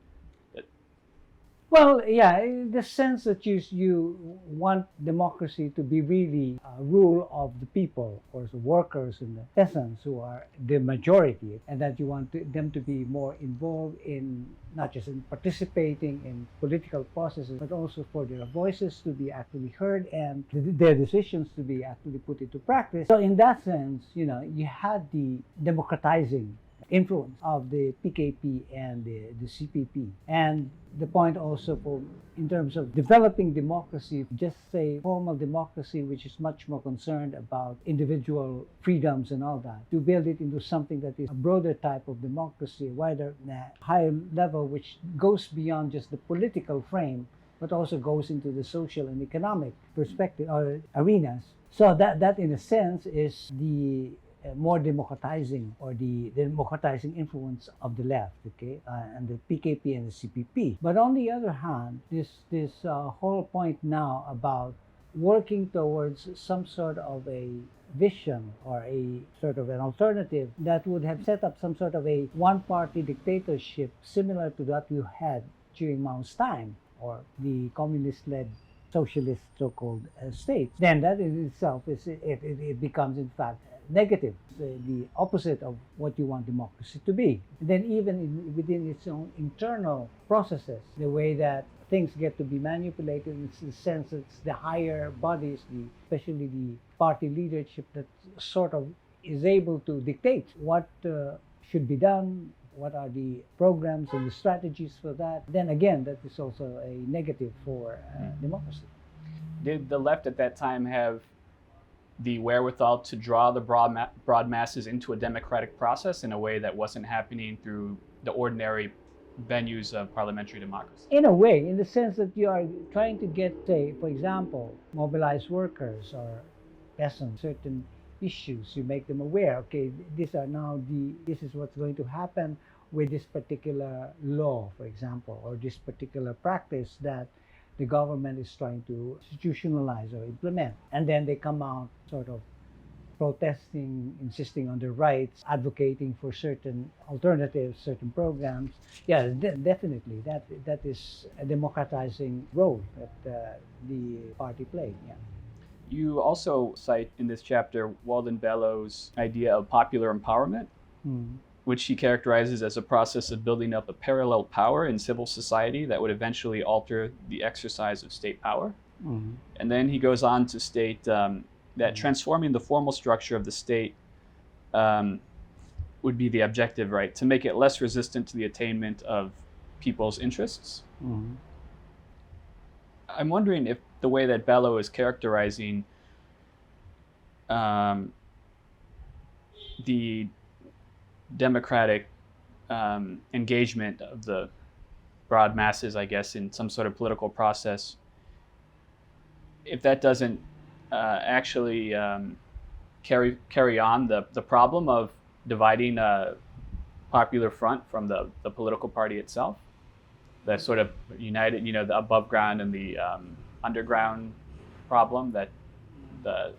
Well, yeah, in the sense that you want democracy to be really a rule of the people, or the workers and the peasants who are the majority, and that you want them to be more involved in not just in participating in political processes, but also for their voices to be actually heard and their decisions to be actually put into practice. So in that sense, you had the democratizing influence of the PKP and the CPP. And the point also in terms of developing democracy, just say formal democracy, which is much more concerned about individual freedoms and all that, to build it into something that is a broader type of democracy, a wider, higher level, which goes beyond just the political frame, but also goes into the social and economic perspective or arenas. So that in a sense is the more democratizing or the democratizing influence of the left, and the PKP and the CPP. But on the other hand, this whole point now about working towards some sort of a vision or a sort of an alternative that would have set up some sort of a one-party dictatorship similar to that you had during Mao's time, or the communist-led socialist so-called states, then that in itself it becomes in fact negative, the opposite of what you want democracy to be. And then even within its own internal processes, the way that things get to be manipulated in the sense that it's the higher bodies, especially the party leadership, that sort of is able to dictate what should be done, what are the programs and the strategies for that. Then again, that is also a negative for democracy. Did the left at that time have the wherewithal to draw the broad masses into a democratic process in a way that wasn't happening through the ordinary venues of parliamentary democracy? In a way, in the sense that you are trying to get, say, for example, mobilize workers or peasants, certain issues, you make them aware, okay, this is what's going to happen with this particular law, for example, or this particular practice that the government is trying to institutionalize or implement. And then they come out sort of protesting, insisting on their rights, advocating for certain alternatives, certain programs. Yeah, definitely, that is a democratizing role that the party played. Yeah. You also cite in this chapter Walden Bellow's idea of popular empowerment, which he characterizes as a process of building up a parallel power in civil society that would eventually alter the exercise of state power. And then he goes on to state that transforming the formal structure of the state would be the objective, right? To make it less resistant to the attainment of people's interests. I'm wondering if the way that Bellow is characterizing the democratic engagement of the broad masses, I guess, in some sort of political process, if that doesn't actually carry on the problem of dividing a popular front from the political party itself, that sort of united, the above ground and the underground problem that the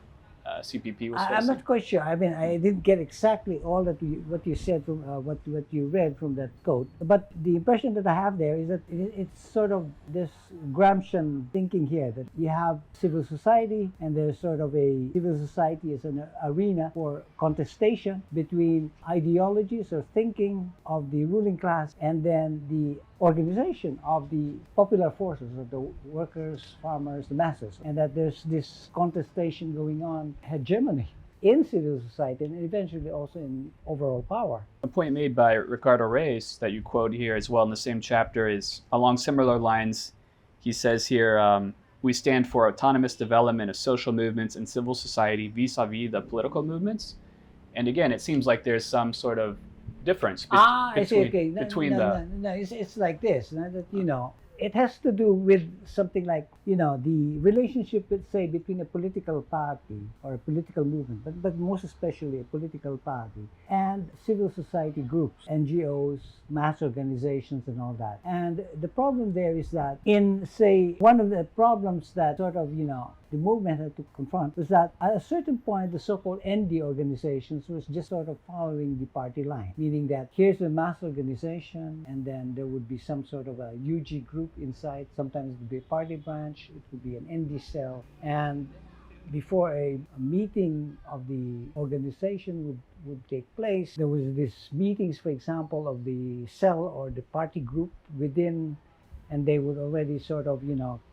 CPP was facing. I'm not quite sure. I mean, I didn't get exactly all what you said from what you read from that quote. But the impression that I have there is that it's sort of this Gramscian thinking here, that you have civil society, and there's sort of a civil society as an arena for contestation between ideologies or thinking of the ruling class, and then the organization of the popular forces of the workers, farmers, the masses, and that there's this contestation going on, hegemony in civil society, and eventually also in overall power. A point made by Ricardo Reis that you quote here as well in the same chapter is along similar lines. He says here, we stand for autonomous development of social movements and civil society vis-a-vis the political movements. And again, it seems like there's some sort of difference between it's like this, that it has to do with something like the relationship, let's say, between a political party or a political movement, but most especially a political party, and civil society groups, NGOs, mass organizations, and all that. And the problem there is that one of the problems that sort of the movement had to confront was that at a certain point the so-called ND organizations was just sort of following the party line, meaning that here's a mass organization, and then there would be some sort of a UG group inside. Sometimes it would be a party branch, it would be an ND cell, and before a meeting of the organization would take place, there was these meetings, for example, of the cell or the party group within, and they would already sort of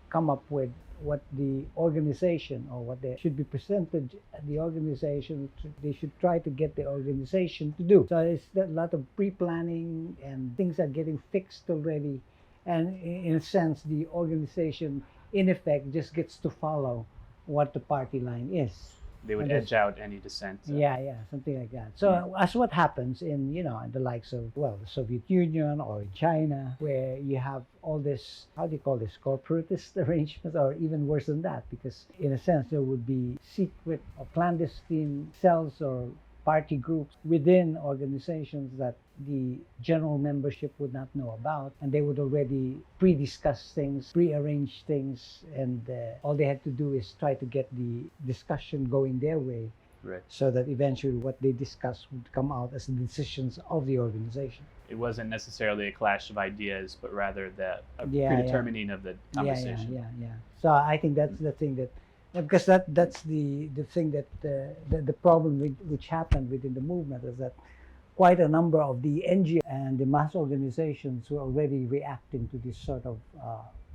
come up with what the organization, or what they should be presented at the organization, they should try to get the organization to do. So it's a lot of pre-planning, and things are getting fixed already, and in a sense the organization in effect just gets to follow what the party line is. They would edge out any dissent. Yeah, something like that. So as what happens in in the likes of the Soviet Union or in China, where you have all this, how do you call this, corporatist arrangements, or even worse than that, because in a sense there would be secret or clandestine cells or party groups within organizations that the general membership would not know about, and they would already pre-discuss things, pre-arrange things, and all they had to do is try to get the discussion going their way, right, so that eventually what they discuss would come out as the decisions of the organization. it wasn't necessarily a clash of ideas, but rather the Yeah, predetermining of the yeah, conversation. yeah. So I think that's the thing that, because that's the thing that the problem which happened within the movement is that quite a number of the NGO and the mass organizations were already reacting to this sort of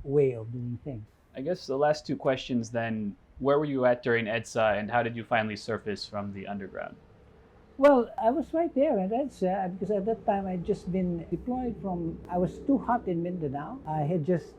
way of doing things. I guess the last two questions then, where were you at during EDSA and how did you finally surface from the underground? Well, I was right there, and that's because at that time I'd just been deployed from. I was too hot in Mindanao. I had just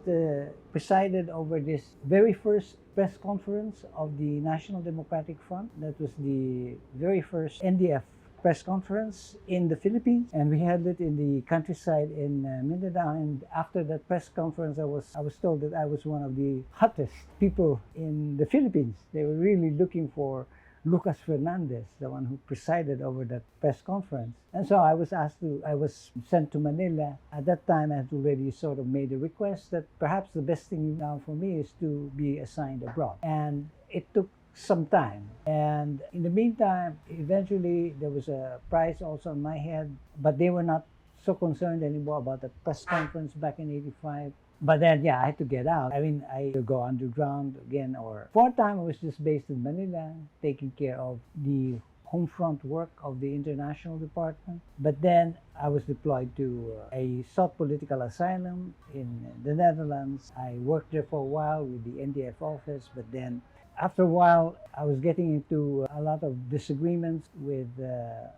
presided over this very first press conference of the National Democratic Front. That was the very first NDF press conference in the Philippines, and we held it in the countryside in Mindanao. And after that press conference, I was told that I was one of the hottest people in the Philippines. They were really looking for Lucas Fernandez, the one who presided over that press conference. And so I was sent to Manila. At that time, I had already sort of made a request that perhaps the best thing now for me is to be assigned abroad. And it took some time. And in the meantime, eventually there was a price also on my head, but they were not so concerned anymore about the press conference back in '85. But then, yeah, I had to get out. I mean, I could go underground again, or for a time I was just based in Manila, taking care of the home front work of the international department. But then I was deployed to I sought political asylum in the Netherlands. I worked there for a while with the NDF office, but then after a while, I was getting into a lot of disagreements with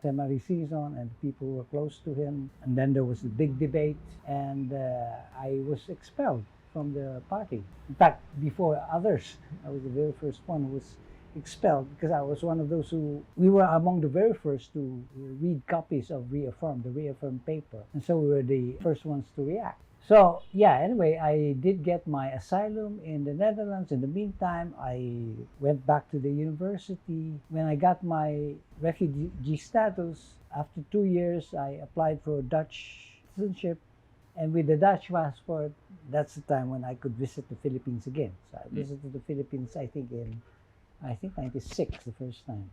Semari Season and people who were close to him. And then there was a big debate, and I was expelled from the party. In fact, before others, I was the very first one who was expelled because I was one of those we were among the very first to read copies of the Reaffirm paper. And so we were the first ones to react. So, yeah, anyway, I did get my asylum in the Netherlands. In the meantime, I went back to the university. When I got my refugee status, after 2 years, I applied for Dutch citizenship. And with the Dutch passport, that's the time when I could visit the Philippines again. So I visited the Philippines, I think, in 96, the first time,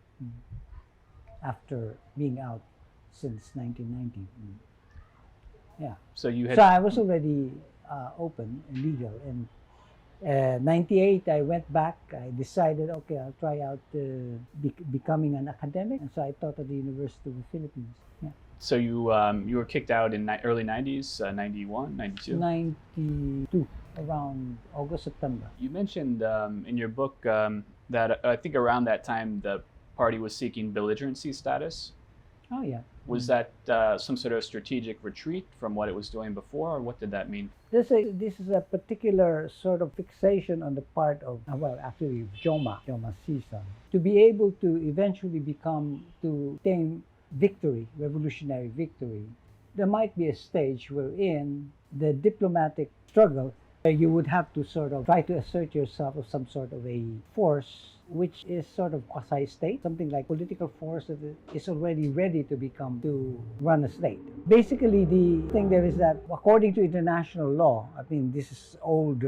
after being out since 1990. Yeah. So you So had I was already open and legal. And 98, I went back. I decided, okay, I'll try out becoming an academic. And so I taught at the University of the Philippines. Yeah. so you were kicked out in early 90s, 91, 92? 92, around August, September. You mentioned in your book that I think around that time the party was seeking belligerency status. Oh, yeah. Was that some sort of strategic retreat from what it was doing before, or what did that mean? This is a particular sort of fixation on the part of, well, actually, Joma Season, to be able to eventually to attain victory, revolutionary victory. There might be a stage wherein the diplomatic struggle, you would have to sort of try to assert yourself as some sort of a force which is sort of quasi-state, something like political force that is already ready to run a state. Basically, the thing there is that according to international law, I mean, this is old,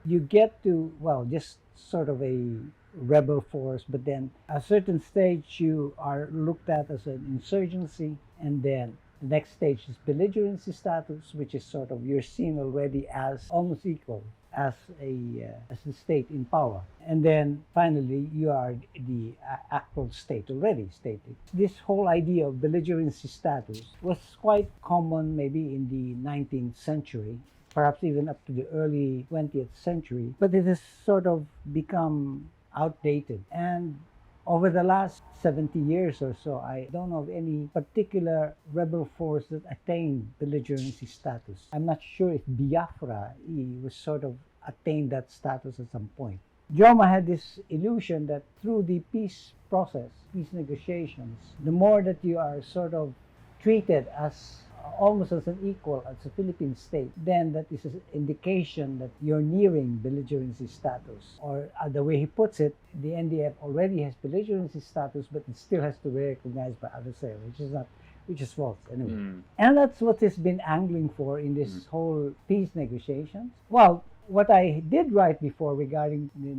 you get to, well, just sort of a rebel force, but then at a certain stage you are looked at as an insurgency, and then the next stage is belligerency status, which is sort of you're seen already as almost equal as the state in power. And then finally you are the actual state, already stated. This whole idea of belligerency status was quite common maybe in the 19th century, perhaps even up to the early 20th century, but it has sort of become outdated. And over the last 70 years or so, I don't know of any particular rebel force that attained belligerency status. I'm not sure if Biafra was sort of attained that status at some point. Joma had this illusion that through the peace process, peace negotiations, the more that you are sort of treated as almost as an equal as a Philippine state, then that is an indication that you're nearing belligerency status. Or the way he puts it, the NDF already has belligerency status, but it still has to be recognized by other side, which is false anyway. And that's what he's been angling for in this whole peace negotiations. Well, what I did write before regarding the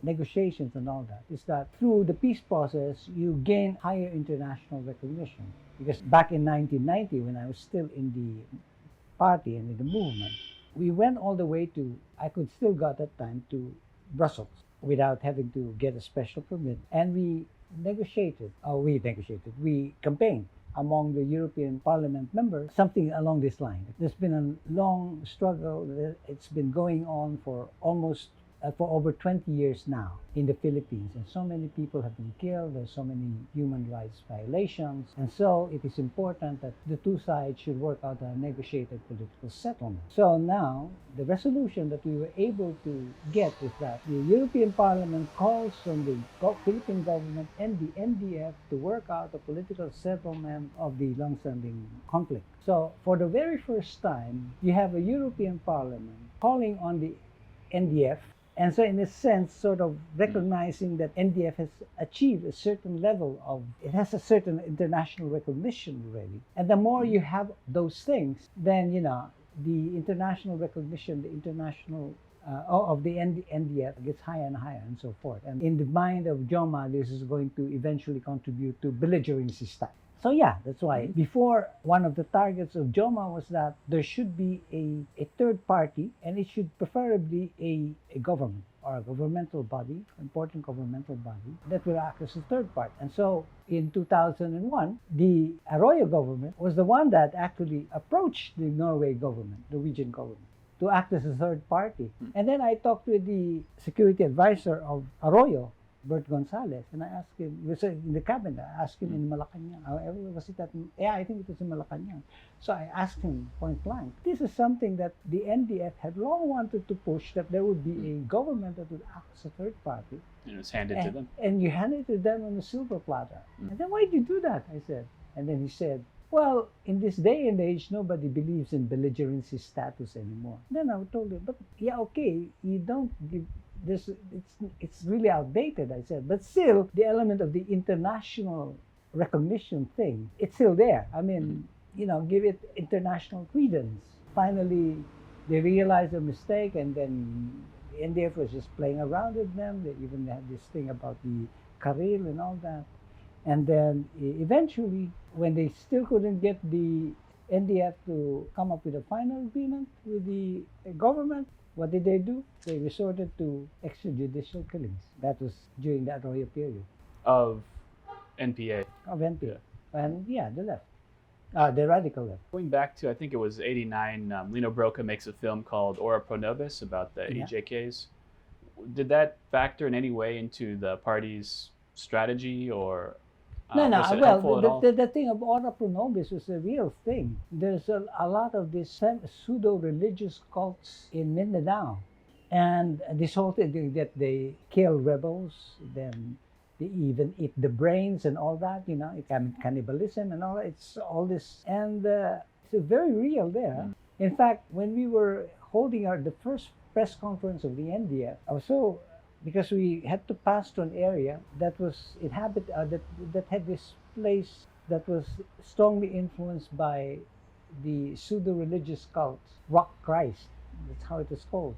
negotiations and all that is that through the peace process, you gain higher international recognition. Because back in 1990, when I was still in the party and in the movement, we went all the way to, I could still go at that time, to Brussels without having to get a special permit. And we campaigned among the European Parliament members, something along this line. There's been a long struggle. It's been going on for over 20 years now in the Philippines, and so many people have been killed. There's so many human rights violations, and so it is important that the two sides should work out a negotiated political settlement. So now the resolution that we were able to get is that the European Parliament calls on the Philippine government and the NDF to work out a political settlement of the long-standing conflict. So for the very first time, you have a European Parliament calling on the NDF. And so in a sense, sort of recognizing that NDF has achieved a certain level it has a certain international recognition already. And the more you have those things, then, the international recognition, the international of the NDF gets higher and higher and so forth. And in the mind of Joma, this is going to eventually contribute to belligerency style. So yeah, that's why before, one of the targets of Joma was that there should be a third party, and it should preferably a government or a governmental body, important governmental body, that will act as a third party. And so in 2001, the Arroyo government was the one that actually approached the Norwegian government, to act as a third party. And then I talked with the security advisor of Arroyo, Bert Gonzalez, and I asked him, we said in the cabinet, I asked him in Malacanang, was it that, yeah, I think it was in Malacanang. So I asked him point blank, this is something that the NDF had long wanted to push, that there would be a government that would act as a third party. And it was handed to them. And you handed it to them on a silver platter. And then why did you do that? I said. And then he said, well, in this day and age, nobody believes in belligerency status anymore. Then I told him, but yeah, okay, you don't give this, it's really outdated, I said, but still the element of the international recognition thing, it's still there. I mean, give it international credence. Finally, they realized their mistake, and then the NDF was just playing around with them. They even had this thing about the Karil and all that. And then eventually, when they still couldn't get the NDF to come up with a final agreement with the government, what did they do? They resorted to extrajudicial killings. That was during the Arroyo period. Of NPA. Of NPA. Yeah. And yeah, the left. The radical left. Going back to, I think it was 89, Lino Broca makes a film called Ora Pro Nobis about the EJKs. Did that factor in any way into the party's strategy, or No. was it Well, helpful at all? the thing of Ora Pro Nobis was a real thing. There's a lot of these pseudo-religious cults in Mindanao. And this whole thing that they kill rebels, then they even eat the brains and all that, cannibalism and all that. It's all this. And it's very real there. In fact, when we were holding the first press conference of the NDF, I was so, because we had to pass to an area that was that had this place that was strongly influenced by the pseudo-religious cult, Rock Christ. That's how it was called.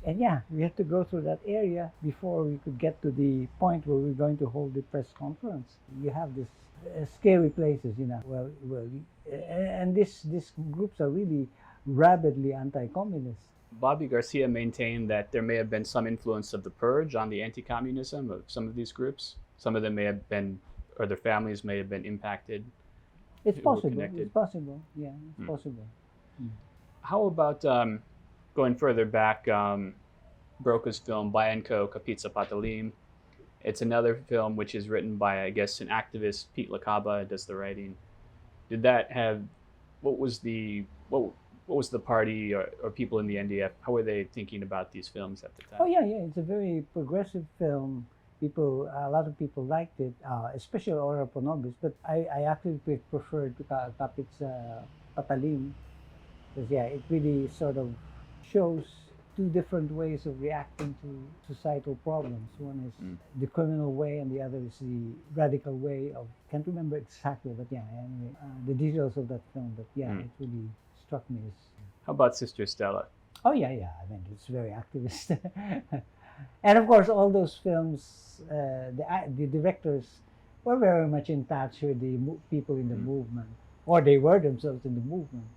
And yeah, we had to go through that area before we could get to the point where we're going to hold the press conference. You have this scary places, and these groups are really rabidly anti-communist. Bobby Garcia maintained that there may have been some influence of the purge on the anti-communism of some of these groups. Some of them may have been, or their families may have been impacted. It's possible. It's possible. Yeah, it's possible. How about going further back, Broca's film Bayan Ko Kapit sa Patalim? It's another film which is written by, I guess, an activist, Pete Lacaba, does the writing. Did that have, what was the party or people in the NDF, how were they thinking about these films at the time? Oh yeah, it's a very progressive film. A lot of people liked it, especially Ora Pro Nobis, but I actually preferred Kapit sa Patalim, because it really sort of shows two different ways of reacting to societal problems. One is the criminal way, and the other is the radical way of, can't remember exactly, but anyway, the details of that film, but it really struck me as. How about Sister Stella? Oh yeah, I mean, it's very activist. And of course, all those films, the directors, were very much in touch with the people in the movement, or they were themselves in the movement.